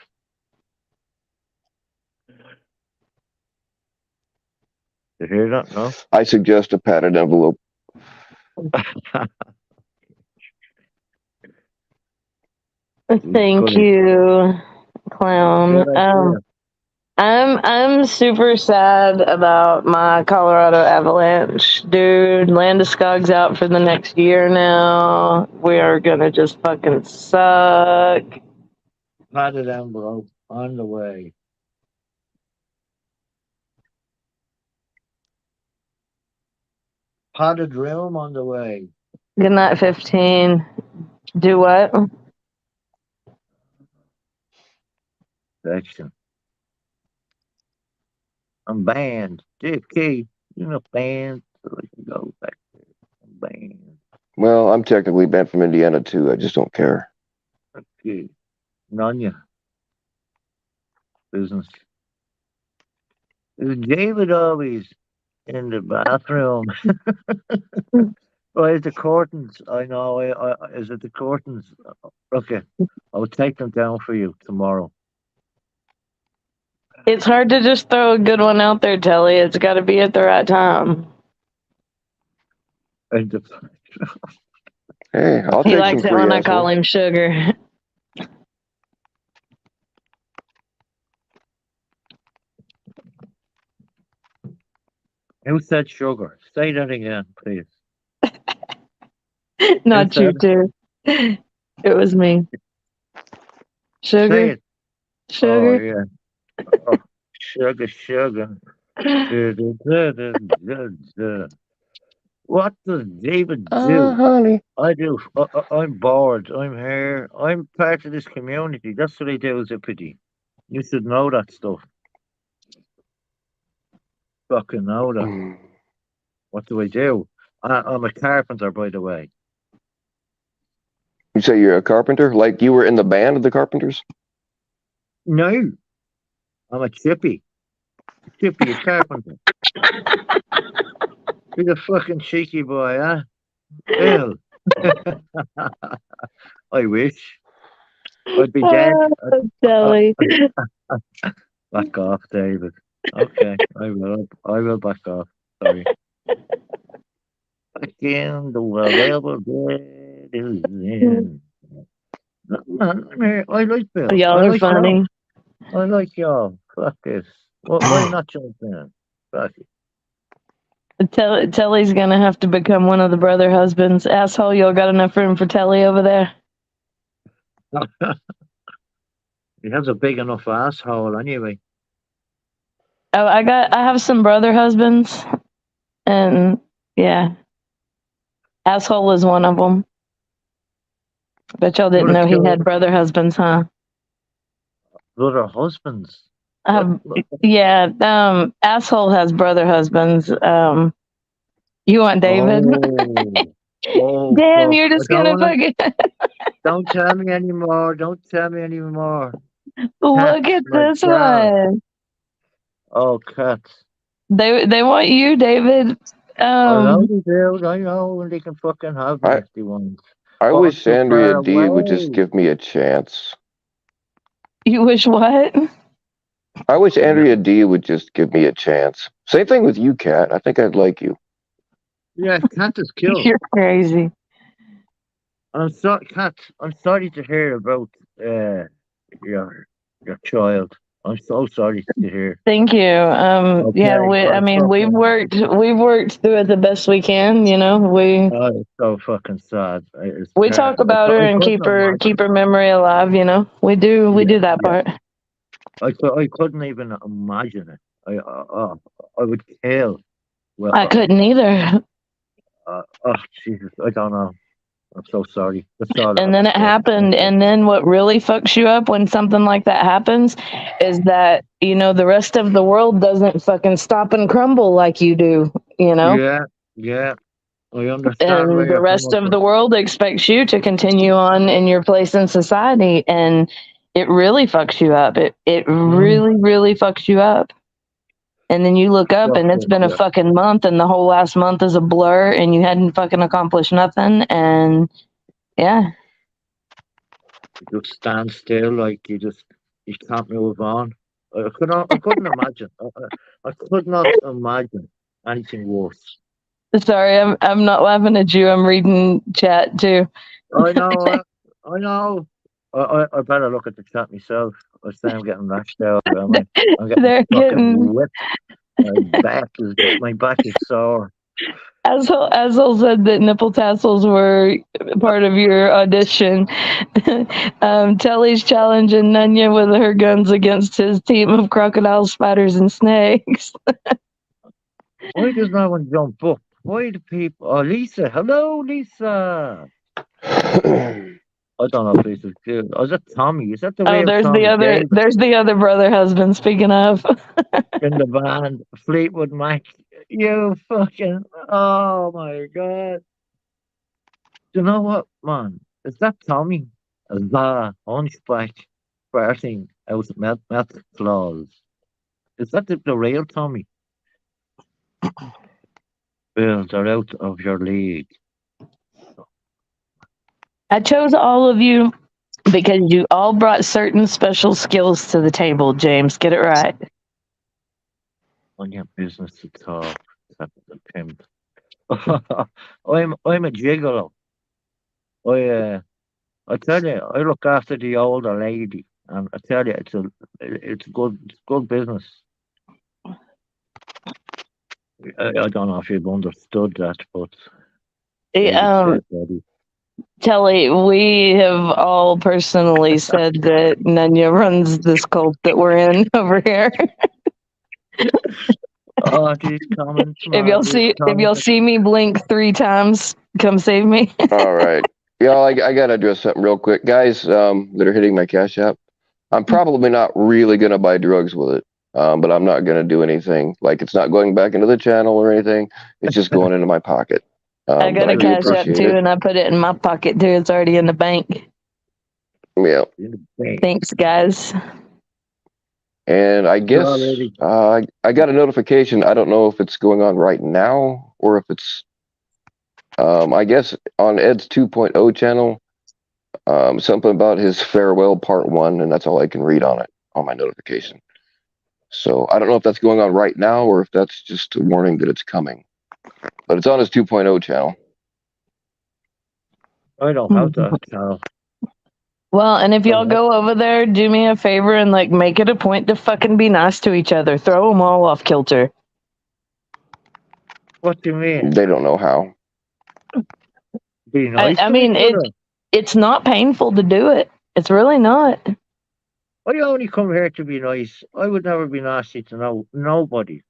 You hear that? No? I suggest a padded envelope. Thank Good. you, clown. Good idea. I'm super sad about my Colorado Avalanche, dude. Landeskog's out for the next year now. We are gonna just fucking suck. Padded envelope on the way. Padded room on the way. Good night, 15. Do what? Section. I'm banned. JFK, you're not banned. So I can go back there. I'm banned. Well, I'm technically banned from Indiana too. I just don't care. Okay. Nanya. Business. Is David always in the bathroom? Why is the curtains? I know. Is it the curtains? Okay. I'll take them down for you tomorrow. It's hard to just throw a good one out there, Telly. It's got to be at the right time. And the, Hey, I'll He take likes some it when free I call asshole. him sugar. who said sugar? Say that again, please. Not Who you, said too. It was me. Say Sugar? it. Oh, Sugar? yeah. Oh, sugar. What does David do? Honey. I do. I'm bored. I'm here. I'm part of this community. That's what I do, Zippity. You should know that stuff. Fucking know that. Mm. What do I do? I'm a carpenter, by the way. You say you're a carpenter? Like you were in the band of the Carpenters? No, I'm a chippy. Chippy, a carpenter. You're a fucking cheeky boy, huh? Bill. I wish. I'd be dead. Telly. Back off, David. Okay, I will back off. Sorry. Back in the available bed is in. No, man, I'm here. I like Bill. Y'all I are like funny. y'all. I like y'all. Fuck this. Why not jump in? Fuck it. Telly's gonna have to become one of the brother husbands. Asshole, y'all got enough room for Telly over there? He has a big enough asshole anyway. Oh, I have some brother husbands, and yeah, asshole is one of them. Bet y'all didn't What know a he killer. had brother husbands, huh? Brother husbands. Yeah, asshole has brother husbands. You want David? Oh, Dan, fuck. you're I just don't gonna wanna. fucking Don't tell me anymore. Don't tell me anymore. look Cats, at my this gal. one. Oh, cats. They want you, David. I know they do. I know they can fucking have me I if they want. I But I'm wish so far Andrea D would just away. give me a chance. You wish what? I wish Yeah. Andrea D would just give me a chance. Same thing with you, Kat. I think I'd like you. Yeah, cat is killed. You're crazy. I'm sorry, cat. I'm sorry to hear about your child. I'm so sorry to hear. Thank you. Yeah, Okay, I we've worked through it the best we can. You know, it's so fucking sad. It's we talk terrible. about her I and couldn't keep imagine. her memory alive. You know, we do that Yeah. part. I couldn't even imagine it. I would kill. Well, I couldn't either. oh Jesus, I don't know. I'm so sorry. That's all I And have then to it say. happened. And then what really fucks you up when something like that happens is that, you know, the rest of the world doesn't fucking stop and crumble like you do, you know? Yeah. I understand where And the you're rest coming of from. the world expects you to continue on in your place in society. And it really fucks you up. It really, really fucks you up. And then you look up and it's been a fucking month and the whole last month is a blur and you hadn't fucking accomplished nothing. And yeah. You just stand still, like you can't move on. I couldn't imagine. I could not imagine anything worse. Sorry, I'm not laughing at you. I'm reading chat too. I know. I know. I better look at the chat myself. I say I'm getting lashed out. I'm getting They're fucking getting whipped. My back is sore. Asshole said that nipple tassels were part of your audition. Telly's challenging Nunya with her guns against his team of crocodiles, spiders, and snakes. Why does no one jump up? Why do people? Oh, Lisa. Hello, Lisa. I don't know if Lisa's good. Oh, is that Tommy? Is that the real Tommy? There's the other brother husband. Speaking of, in the band, Fleetwood Mac. You fucking. Oh my god. You know what, man? Is that Tommy? The hunchback farting out meth claws. Is that the real Tommy? Bill, they're out of your league. I chose all of you because you all brought certain special skills to the table, James. Get it right. On your business to talk. That's the pimp. I'm a gigolo. I tell you, I look after the older lady, and I tell you, it's good business. I don't know if you've understood that, but Telly, we have all personally said that Nunya runs this cult that we're in over here. Oh, these comments. If y'all see me blink 3 times, come save me. All right. Y'all, I got to address something real quick. Guys that are hitting my Cash App, I'm probably not really going to buy drugs with it, but I'm not going to do anything. Like, it's not going back into the channel or anything. It's just going into my pocket. I got a Cash App too, and I put it in my pocket too. It's already in the bank. Yeah. Thanks, guys. And I guess I got a notification. I don't know if it's going on right now or if it's, I guess on Ed's 2.0 channel, something about his farewell part 1, and that's all I can read on it, on my notification. So I don't know if that's going on right now or if that's just a warning that it's coming. But it's on his 2.0 channel. I don't have that channel. Well, and if y'all go over there, do me a favor and like make it a point to fucking be nice to each other. Throw them all off kilter. What do you mean? They don't know how. Be nice. I mean, it's not painful to do it. It's really not. I only come here to be nice. I would never be nasty to nobody.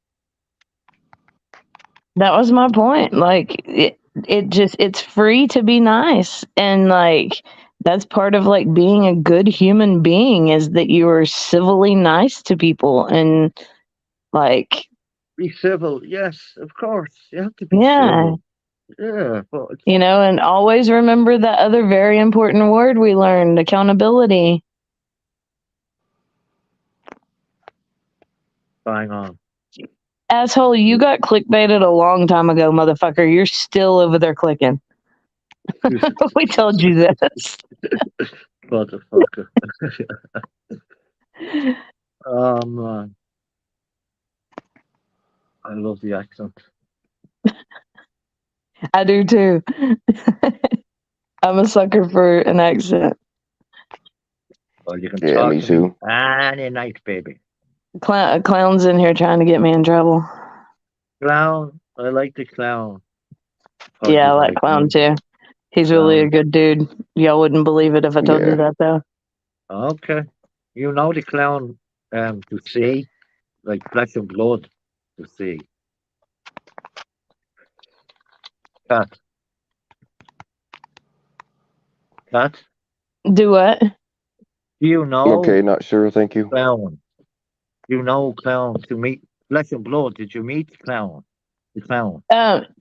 That was my point. Like it's free to be nice, and like that's part of like being a good human being is that you are civilly nice to people and like be civil. Yes, of course, you have to be civil. Yeah, but and always remember that other very important word we learned: accountability. Bang on. Asshole, you got clickbaited a long time ago, motherfucker. You're still over there clicking. We told you this. Motherfucker. Oh, man. I love the accent. I do too. I'm a sucker for an accent. Well, you can talk me too. Any night, baby. Clown's in here trying to get me in trouble. Clown. I like the clown. Yeah, I like Clown too. He's really a good dude. Y'all wouldn't believe it if I told you that, though. Okay. You know the clown to see, like flesh and blood to see. Cat. Do what? Do you know? Okay, not sure. Thank you. Clown. You know clown to meet flesh and blood. Did you meet clown? The clown.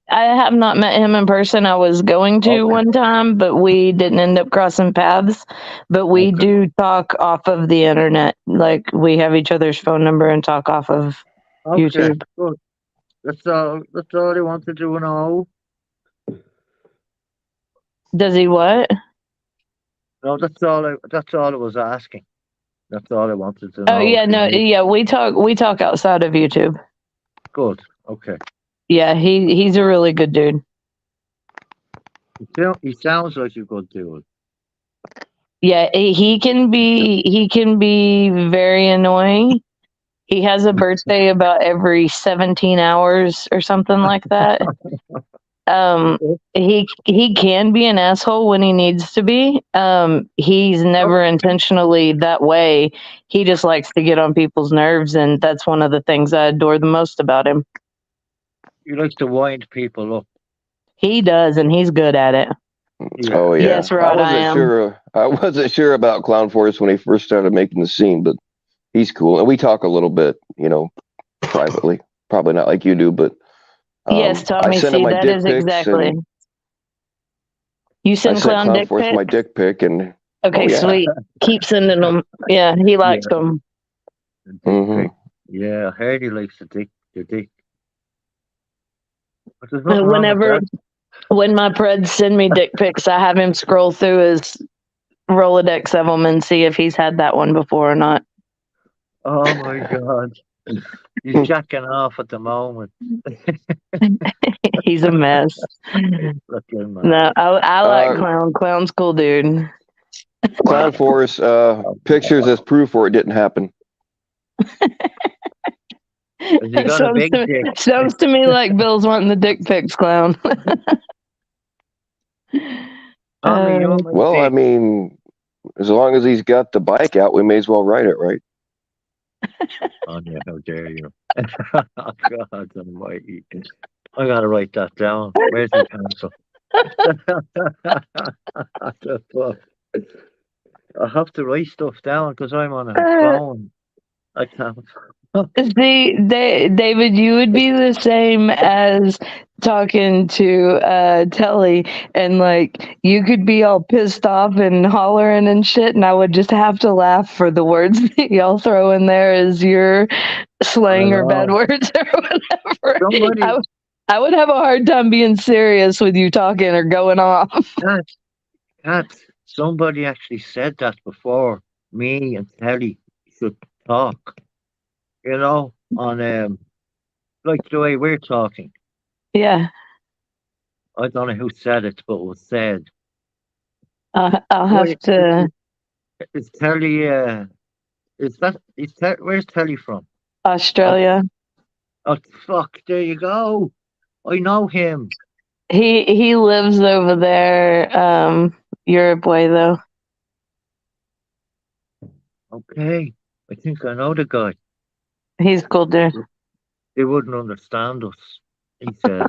I have not met him in person. I was going to Okay. one time, but we didn't end up crossing paths. But we Okay. do talk off of the internet. Like we have each other's phone number and talk off of Okay. YouTube. Good. That's all I wanted to know. Does he what? No, that's all I was asking. That's all I wanted to Oh know. yeah, no, yeah, we talk outside of YouTube. Good. Okay. Yeah, he's a really good dude. He sounds like a good dude. Yeah, he can be very annoying. He has a birthday about every 17 hours or something like that. He can be an asshole when he needs to be. He's never intentionally that way. He just likes to get on people's nerves, and that's one of the things I adore the most about him. He likes to wind people up. He does, and he's good at it. Yeah. Oh yeah. Yes, Rod, I am. I wasn't sure about Clown Force when he first started making the scene, but he's cool, and we talk a little bit, privately. Probably not like you do, but Yes, I Tommy. sent him See, my that dick is pics, exactly. and You I send sent clown Clown dick Force my pics? dick pic, and Okay, oh, yeah. sweet. Keep sending them. Yeah, he likes them. The dick Mhm. pic. Yeah, I heard he likes the dick. But there's nothing wrong with Whenever that. when my preds send me dick pics, I have him scroll through his Rolodex of them and see if he's had that one before or not. Oh my god. He's jacking off at the moment. He's a mess. Looking man. No, I like Uh, clown. Clown's cool, dude. Clown Force pictures as proof or it didn't happen. Has he got a big dick? Sounds to me like Bill's wanting the dick pics, clown. Tommy, you're my Well, I dick. mean, as long as he's got the bike out, we may as well ride it, right? Oh yeah, how dare you? Oh God almighty. I gotta write that down. Where's my pencil? The fuck? I have to write stuff down because I'm on a phone. I can't. See, David, you would be the same as talking to Telly, and like you could be all pissed off and hollering and shit, and I would just have to laugh for the words that y'all throw in there as your slang or bad words or whatever. Somebody, I would have a hard time being serious with you talking or going off. Kat, somebody actually said that before. Me and Telly should talk. On like the way we're talking. Yeah, I don't know who said it, but it was said. I'll have to. Is Telly? Where's Telly from? Australia. Oh fuck! There you go. I know him. He lives over there. Europe way though. Okay, I think I know the guy. He's cool dude. They wouldn't understand us. He says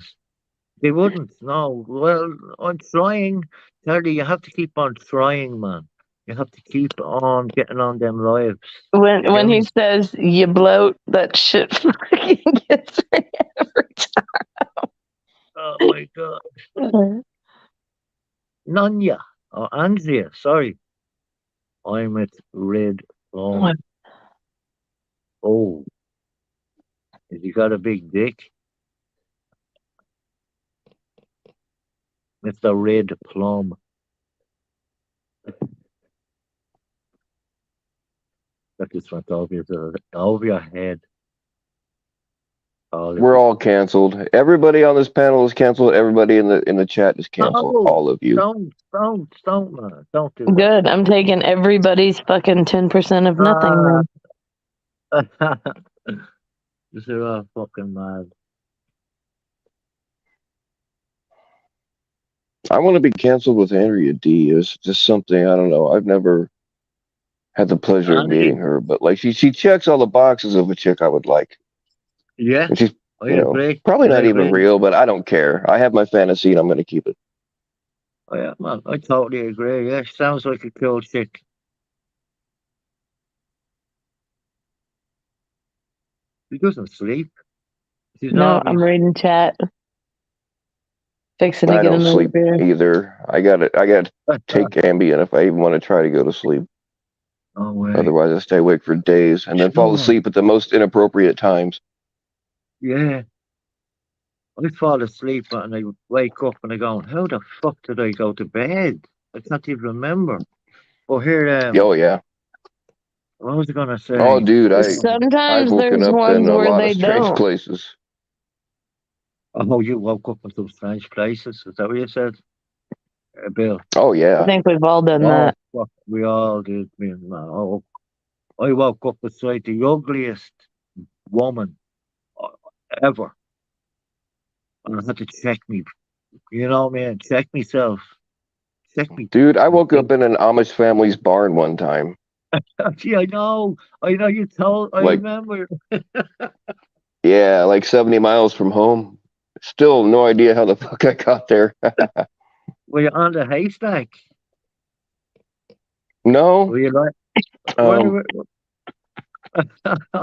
they wouldn't. No. Well, I'm trying. Telly, you have to keep on trying, man. You have to keep on getting on them lives. When he says you bloat, that shit fucking gets me every Oh my god. time. Nanya or Andrea, sorry. I'm at Red Plum. Oh. Has he got a big dick? Mr. Red Plum. That just went over your head. We're all canceled. Everybody on this panel is canceled. Everybody in the chat is canceled. No, all of you. Don't, man. Don't do that. Good. I'm taking everybody's fucking 10% of nothing. This is all fucking mad. I want to be canceled with Andrea D. It's just something I don't know. I've never had the pleasure of meeting her, but like she checks all the boxes of a chick I would like. Yeah, and she's I agree. probably not I even agree. real, but I don't care. I have my fantasy and I'm going to keep it. Oh yeah, man, I totally agree. Yeah, she sounds like a cool chick. She doesn't sleep. She's No, on me. I'm reading chat. Fixing to I get don't another sleep beer. either. I got to take Ambien if I even want to try to go to sleep. Oh, wait. Otherwise, I stay awake for days and then fall Sure. asleep at the most inappropriate times. Yeah. I fall asleep and I wake up and I go, how the fuck did I go to bed? I can't even remember. But here, Oh yeah. what was I gonna say? Oh, dude, I've Sometimes woken there's up ones in a where lot they of strange don't. places. Oh, you woke up in some strange places. Is that what you said, Bill? Oh I yeah. think we've all done Oh, that. fuck, we all did, man. Oh, I woke up beside the ugliest woman uh, ever, and I had to check me. You know, man, check myself. Check me. Dude, I woke up in an Amish family's barn one time. Gee, I know. You told. I Like, remember. yeah, like 70 miles from home. Still no idea how the fuck I got there. Were you on the haystack? No. Were you like? Um, Oh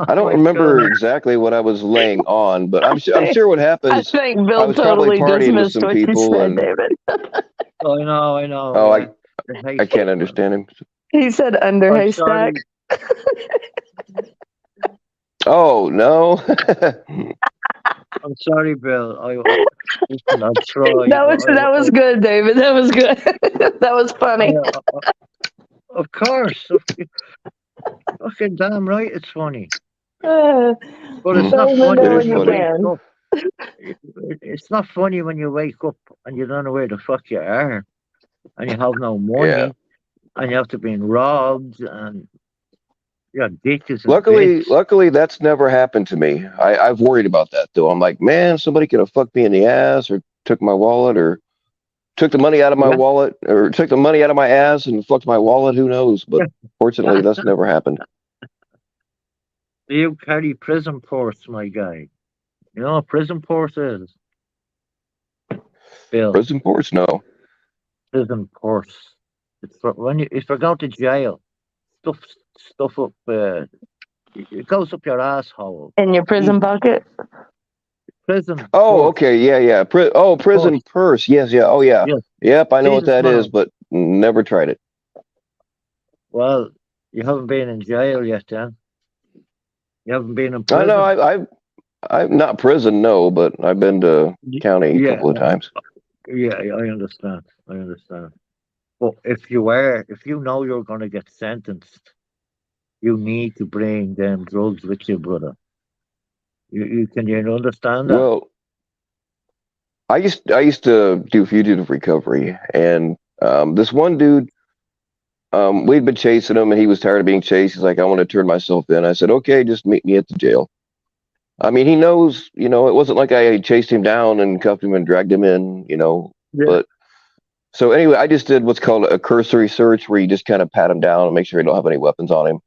I don't my remember God. exactly what I was laying on, but I'm I sure what I happens. think I Bill was probably totally partying with dismissed some what you people, said, and David. I know. oh, Yeah, the I can't haystack. understand him. He said under I'm haystack. sorry. Oh no. I'm sorry, Bill. Listen, I'll try. That was good, David. That was good. That was funny. Of course. Fucking damn right, it's funny. Uh, But it's Mm, not David, funny it know is when when you you funny. wake can. up. It's not funny when you wake up and you don't know where the fuck you are, and you have no money, Yeah. and you have to be robbed, and your dick is in Luckily, bits. luckily, that's never happened to me. I've worried about that though. I'm like, man, somebody could have fucked me in the ass, or took my wallet, or took the money out of my Yeah. wallet, or took the money out of my ass and fucked my wallet. Who knows? But fortunately, that's never happened. You carry prison purse, my guy. You know what prison purse is? Bill, Prison ports, no. prison purse. It's for when if you go to jail, stuff stuff up. It goes up your asshole. In your prison Easy. bucket? Prison Oh, purse. okay, yeah. Prison Purse. purse. Yes, yeah. Oh, yeah. Yes. Yep, I know what Jesus, that is, man. but never tried it. Well, you haven't been in jail yet, then. You haven't been in I know. prison. I'm not prison, no, but I've been to county a Yeah, couple of times. yeah, I understand. I understand. But if you know you're going to get sentenced, you need to bring them drugs with you, brother. You understand that? Well, I used to do fugitive recovery, and this one dude, we'd been chasing him, and he was tired of being chased. He's like, I want to turn myself in. I said, okay, just meet me at the jail. I mean, he knows, it wasn't like I chased him down and cuffed him and dragged him in, Yeah. but so anyway, I just did what's called a cursory search, where you just kind of pat him down and make sure he don't have any weapons on him.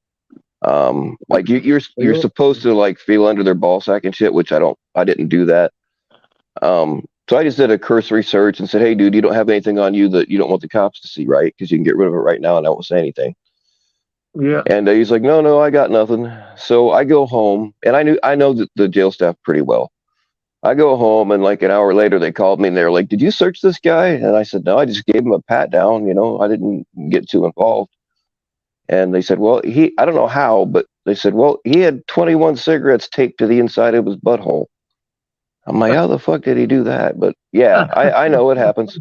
Like you're supposed to like feel under their ball sack and shit, which I didn't do that. So I just did a cursory search and said, hey, dude, you don't have anything on you that you don't want the cops to see, right? Because you can get rid of it right now and I won't say anything. Yeah. And he's like, no, I got nothing. So I go home, and I know the jail staff pretty well. I go home, and like an hour later, they called me and they're like, did you search this guy? And I said, no, I just gave him a pat down. I didn't get too involved. And they said, well, I don't know how, but they said, well, he had 21 cigarettes taped to the inside of his butthole. I'm like, how the fuck did he do that? But yeah, I know it happens.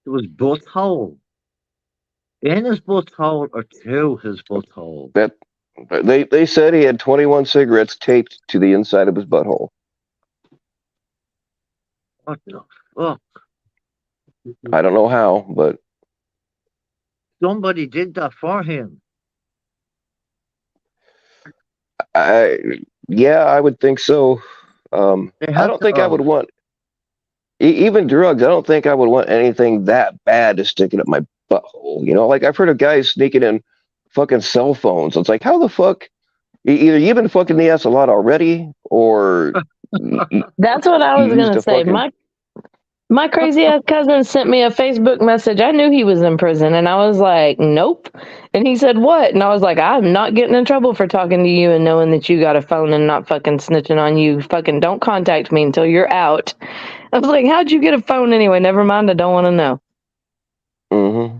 It was butthole. In his butthole or to his butthole? That they said he had 21 cigarettes taped to the inside of his butthole. What the fuck? I don't know how, but Somebody did that for him. I would think so. They I had don't to think I have. would want even drugs. I don't think I would want anything that bad to stick it up my butthole. Like I've heard of guys sneaking in fucking cell phones. It's like, how the fuck? Either you've been fucking the ass a lot already, or That's what I you was used gonna a say. fucking My crazy ass cousin sent me a Facebook message. I knew he was in prison, and I was like, nope. And he said, what? And I was like, I'm not getting in trouble for talking to you and knowing that you got a phone and not fucking snitching on you. Fucking don't contact me until you're out. I was like, how'd you get a phone anyway? Never mind, I don't want to know. Mm-hmm.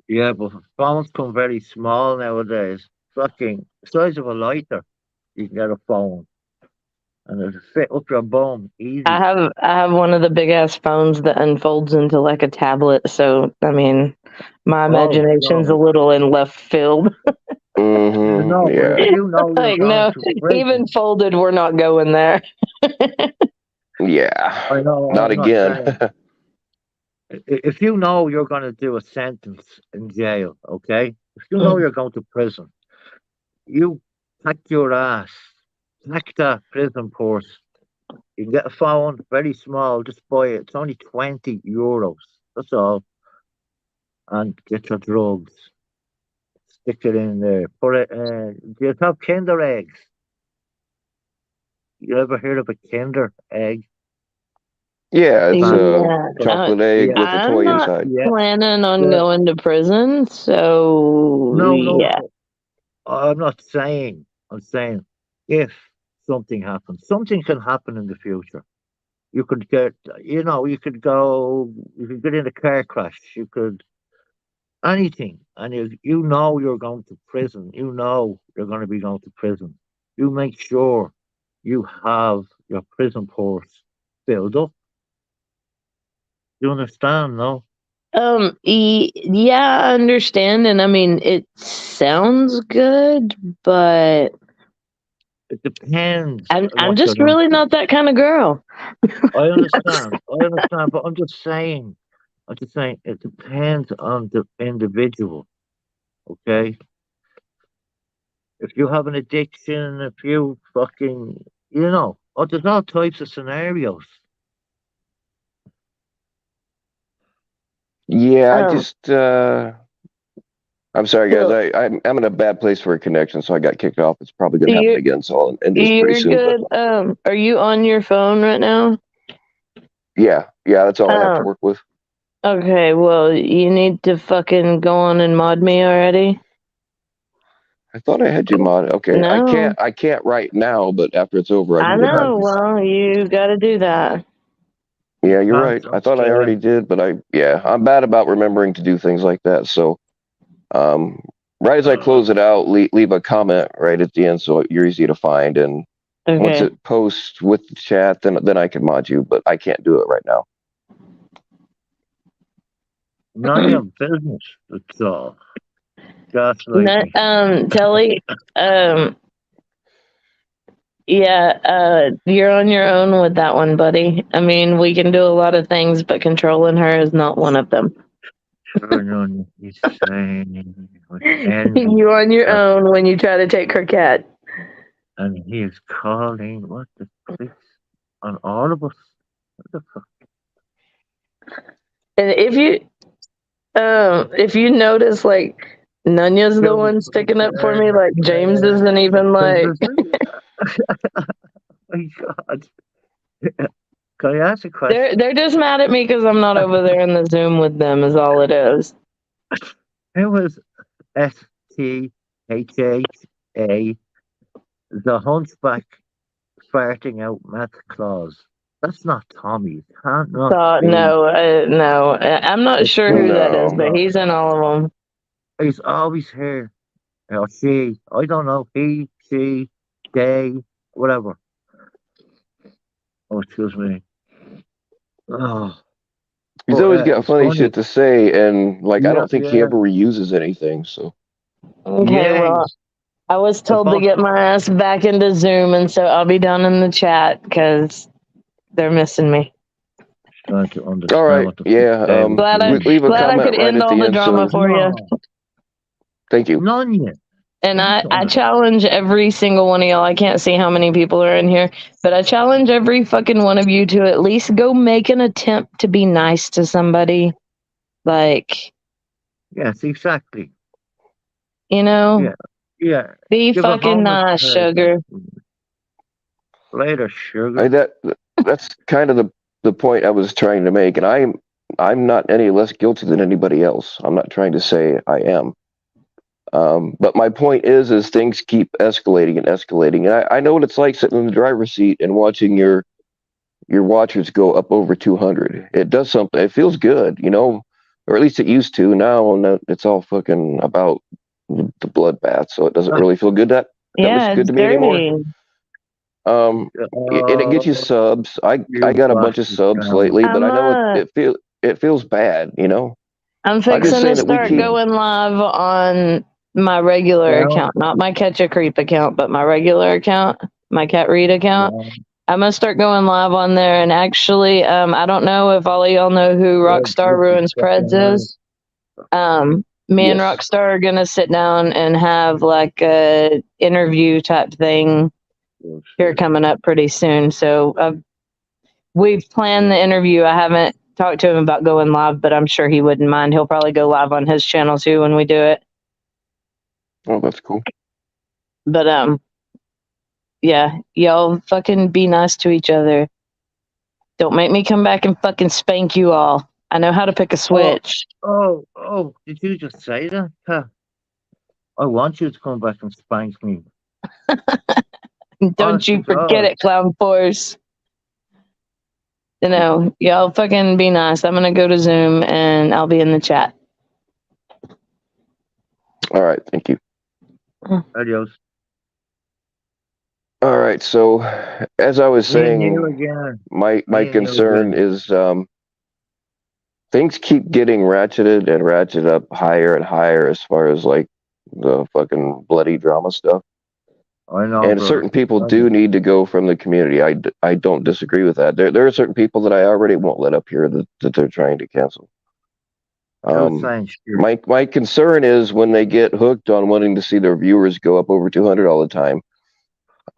Yeah, but phones come very small nowadays. Fucking size of a lighter. You can get a phone, and it'll fit up your bum easy. I have one of the big ass phones that unfolds into like a tablet. So I mean, my Oh imagination's a no, little in left field. Mm-hmm. no! But if Yeah. you know you're Like going no, to even prison, folded, we're not going there. Yeah. I know. Not I'm not again. saying. If you know you're going to do a sentence in jail, okay? If you know you're going to prison, you pack your ass, pack that prison purse. You can get a phone, very small, just buy it. It's only €20. That's all. And get your drugs. Stick it in there. Put it in. Do you have Kinder eggs? You ever heard of a Kinder egg? Yeah, it's a Yeah, chocolate egg Yeah, with a I'm toy not inside. yeah. planning on Yeah. going to prison, so No, no, yeah. I'm not saying. I'm saying if something happens, something can happen in the future. You could get, you could go, you could get in a car crash. You could anything, and you know you're going to prison. You know you're going to be going to prison. You make sure you have your prison purse filled up. You understand? No, Yeah, I understand, and I mean it sounds good, but it depends on I'm what you're just really into. not that kind of girl. I understand, but I'm just saying, it depends on the individual. Okay, if you have an addiction, if you fucking, there's all types of scenarios. Yeah, I Um, just I'm sorry guys. so I'm in a bad place for a connection, so I got kicked off. It's probably gonna happen you're again, so I'll end this pretty you're soon. But good. Are you on your phone right now? yeah, that's all I have to Um, work with. okay, well, you need to fucking go on and mod me already. I thought I had you mod. Okay, No, I can't right now, but after it's over, I I can get back know. to you. Well, you got to do that. You Yeah, you're can't right. I thought I already did, but I'm bad about remembering to do things like that. So, um, right as I close it out, leave a comment right at the end, so you're easy to find. And once Okay. it posts with the chat, then I can mod you, but I can't do it right now. none of your business. It's all gaslight me. Telly, um, yeah, you're on your own with that one, buddy. I mean, we can do a lot of things, but controlling her is not one of them. Turn on his saying with envy, You're on your uh, own when you try to take her cat. and he is calling what the police on all of us. What the fuck? And if you notice, like, Nunya's the one sticking up for me, like James isn't even like. My God. Can I ask a question? They're just mad at me because I'm not over there in the Zoom with them. Is all it is. It was STHHA, the hunchback farting out Matt Claus. That's not Tommy. It can't not So be. no, I'm not It's sure who that is, No. but he's in all of them. He's always here. Or she. I don't know. He, she, they, whatever. Oh, excuse me. Oh, He's but always got it's funny funny. shit to say, and like I Yeah, don't think he yeah, ever reuses anything. So, Okay, yeah. well, I was told to About get my ass back into Zoom, and so I'll be down in the chat because they're missing me. trying to all understand right, what the fuck yeah. they were doing. Leave a Glad I could comment right end at all the the end. drama So, for you. No, thank you. none yet. And You need I, to I understand. challenge every single one of y'all. I can't see how many people are in here, but I challenge every fucking one of you to at least go make an attempt to be nice to somebody. Like, Yes, exactly. you know, Yeah, yeah. be Give a fucking homeless nice, person sugar. later, I, sugar. that that's kind of the the point I was trying to make, and I'm not any less guilty than anybody else. I'm not trying to say I am. But my point is things keep escalating and escalating, and I know what it's like sitting in the driver's seat and watching your watchers go up over 200. It does something. It feels good, or at least it used to. Now it's all fucking about the bloodbath, so it doesn't really feel good. That looks Yeah, good it's to me anymore. dirty. And it gets you subs. I You got a bunch of bastard, subs Sam. lately, but I know I'm it feels bad. I'm I'm just fixing to saying that we start keep. going live on my regular Well, account, not my Catch a Creep account, but my regular account, my Cat Read account. well, I'm gonna start going live on there, and actually, I don't know if all of y'all know who Rockstar this is Ruins Preds fucking right. is. Me and Yes. Rockstar are gonna sit down and have like a interview type thing here coming up pretty soon. So we've planned the interview. I haven't talked to him about going live, but I'm sure he wouldn't mind. He'll probably go live on his channel too when we do it. Oh, that's cool. But yeah, y'all fucking be nice to each other. Don't make me come back and fucking spank you all. I know how to pick a switch. Oh, did you just say that? Huh. I want you to come back and spank me. Don't honest you to forget God. it, Clown Force. Y'all fucking be nice. I'm gonna go to Zoom and I'll be in the chat. All right, thank you. Adios. All right, so as I was Me and you saying, again. my Me and you concern again. is things keep getting ratcheted and ratcheted up higher and higher as far as like the fucking bloody drama stuff. I know, And brother. certain people I do know. need to go from the community. I don't disagree with that. There are certain people that I already won't let up here that they're trying to cancel. You're saying shit. My concern is when they get hooked on wanting to see their viewers go up over 200 all the time.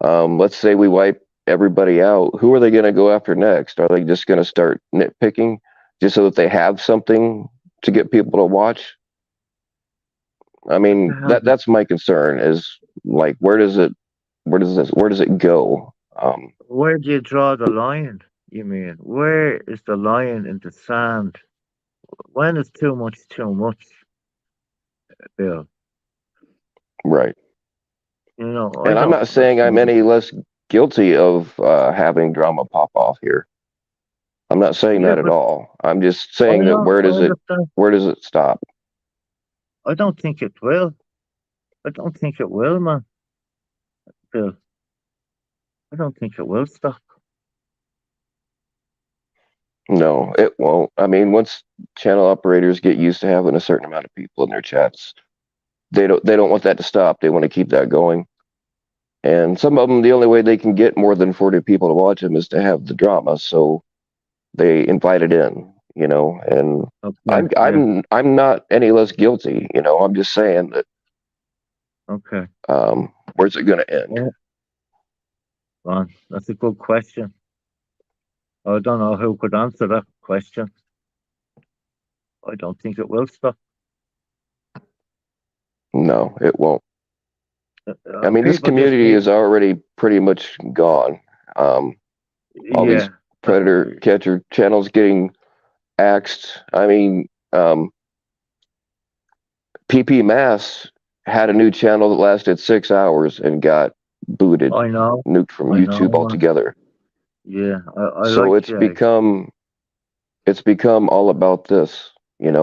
Let's say we wipe everybody out. Who are they going to go after next? Are they just going to start nitpicking just so that they have something to get people to watch? I mean, that's my concern is like, where does it go? Where do you draw the line? You mean, where is the line in the sand? When is too much, Bill? Right. I And I'm don't not saying I'm understand. any less guilty of having drama pop off here. I'm not saying Yeah, that at but all. I'm just I saying that know, I understand. where does it stop? I don't think it will. I don't think it will, man. Bill, I don't think it will stop. No, it won't. I mean, once channel operators get used to having a certain amount of people in their chats, they don't want that to stop. They want to keep that going. And some of them, the only way they can get more than 40 people to watch them is to have the drama. So they invite it in, and Okay, yeah, I'm not any less guilty, I'm just saying that okay. where's it going to end? Yeah, man, that's a good question. I don't know who could answer that question. I don't think it will stop. No, it won't. I mean, this People just community need, is already pretty much gone. All these yeah, predator catcher channels getting axed. I mean, PP Mass had a new channel that lasted 6 hours and got booted, I know, nuked from I know, YouTube man. Yeah, altogether. I So like it's Jay. become all about this, and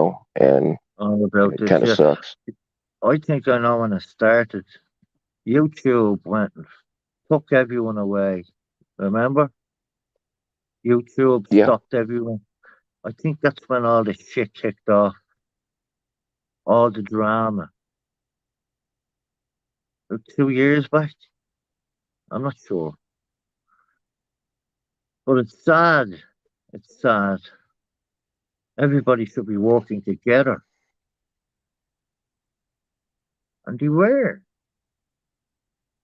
All about it this, kind of yeah. sucks. I think I know when it started. YouTube went and took everyone away. Remember? YouTube Yeah, stopped everyone. I think that's when all the shit kicked off. All the drama. 2 years back? I'm not sure. But it's sad. It's sad. Everybody should be working together. And they were.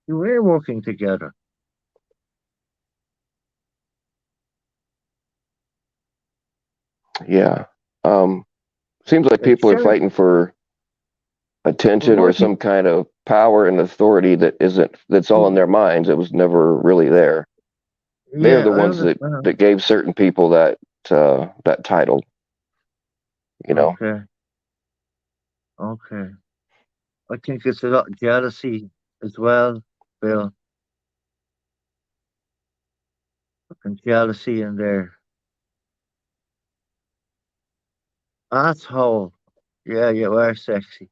They were working together. yeah. Seems like Like, people are sure. fighting for attention or Why, some kind of power and authority that's all in their minds. It was never really there. they're Yeah, the I ones that understand. gave certain people that title. You know. Okay, okay. I think it's a lot of jealousy as well, Bill. Fucking jealousy in there. Asshole. Yeah, you are sexy.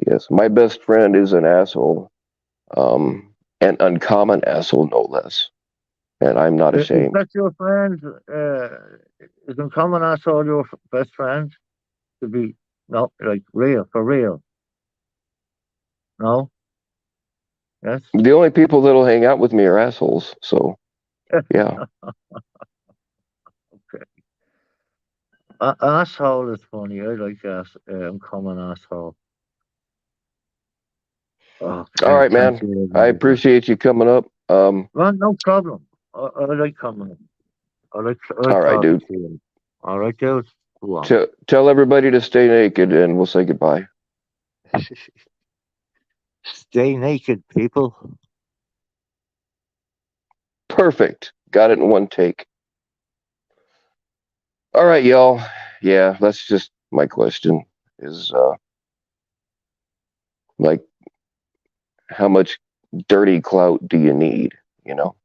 Yes, my best friend is an asshole, an uncommon asshole, no less, and I'm not Is ashamed. that your friend? Is Uncommon Asshole your best friend? To be, no, like real, for real. No? Yes? The only people that'll hang out with me are assholes. So yeah, Okay. Asshole is funny. I like Uncommon Asshole. Oh, all right, thank man. you, I everybody. appreciate you coming up. Well, no problem. I like coming. I All like right, talking dude. to you. All right, dude. Go on. Tell everybody to stay naked, and we'll say goodbye. Stay naked, people. Perfect. Got it in one take. All right, y'all. Yeah, that's just my question. Is like, how much dirty clout do you need? You know.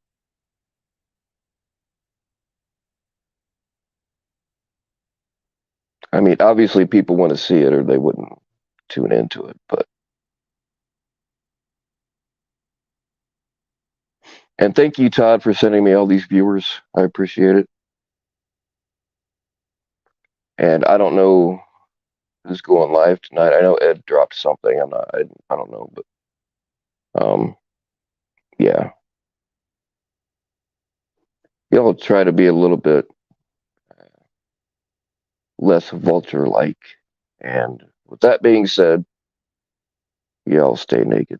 I mean, obviously, people want to see it, or they wouldn't tune into it. But and thank you, Todd, for sending me all these viewers. I appreciate it. And I don't know who's going live tonight. I know Ed dropped something. I'm not. I don't know, but yeah, y'all try to be a little bit less vulture-like. And with that being said, y'all stay naked.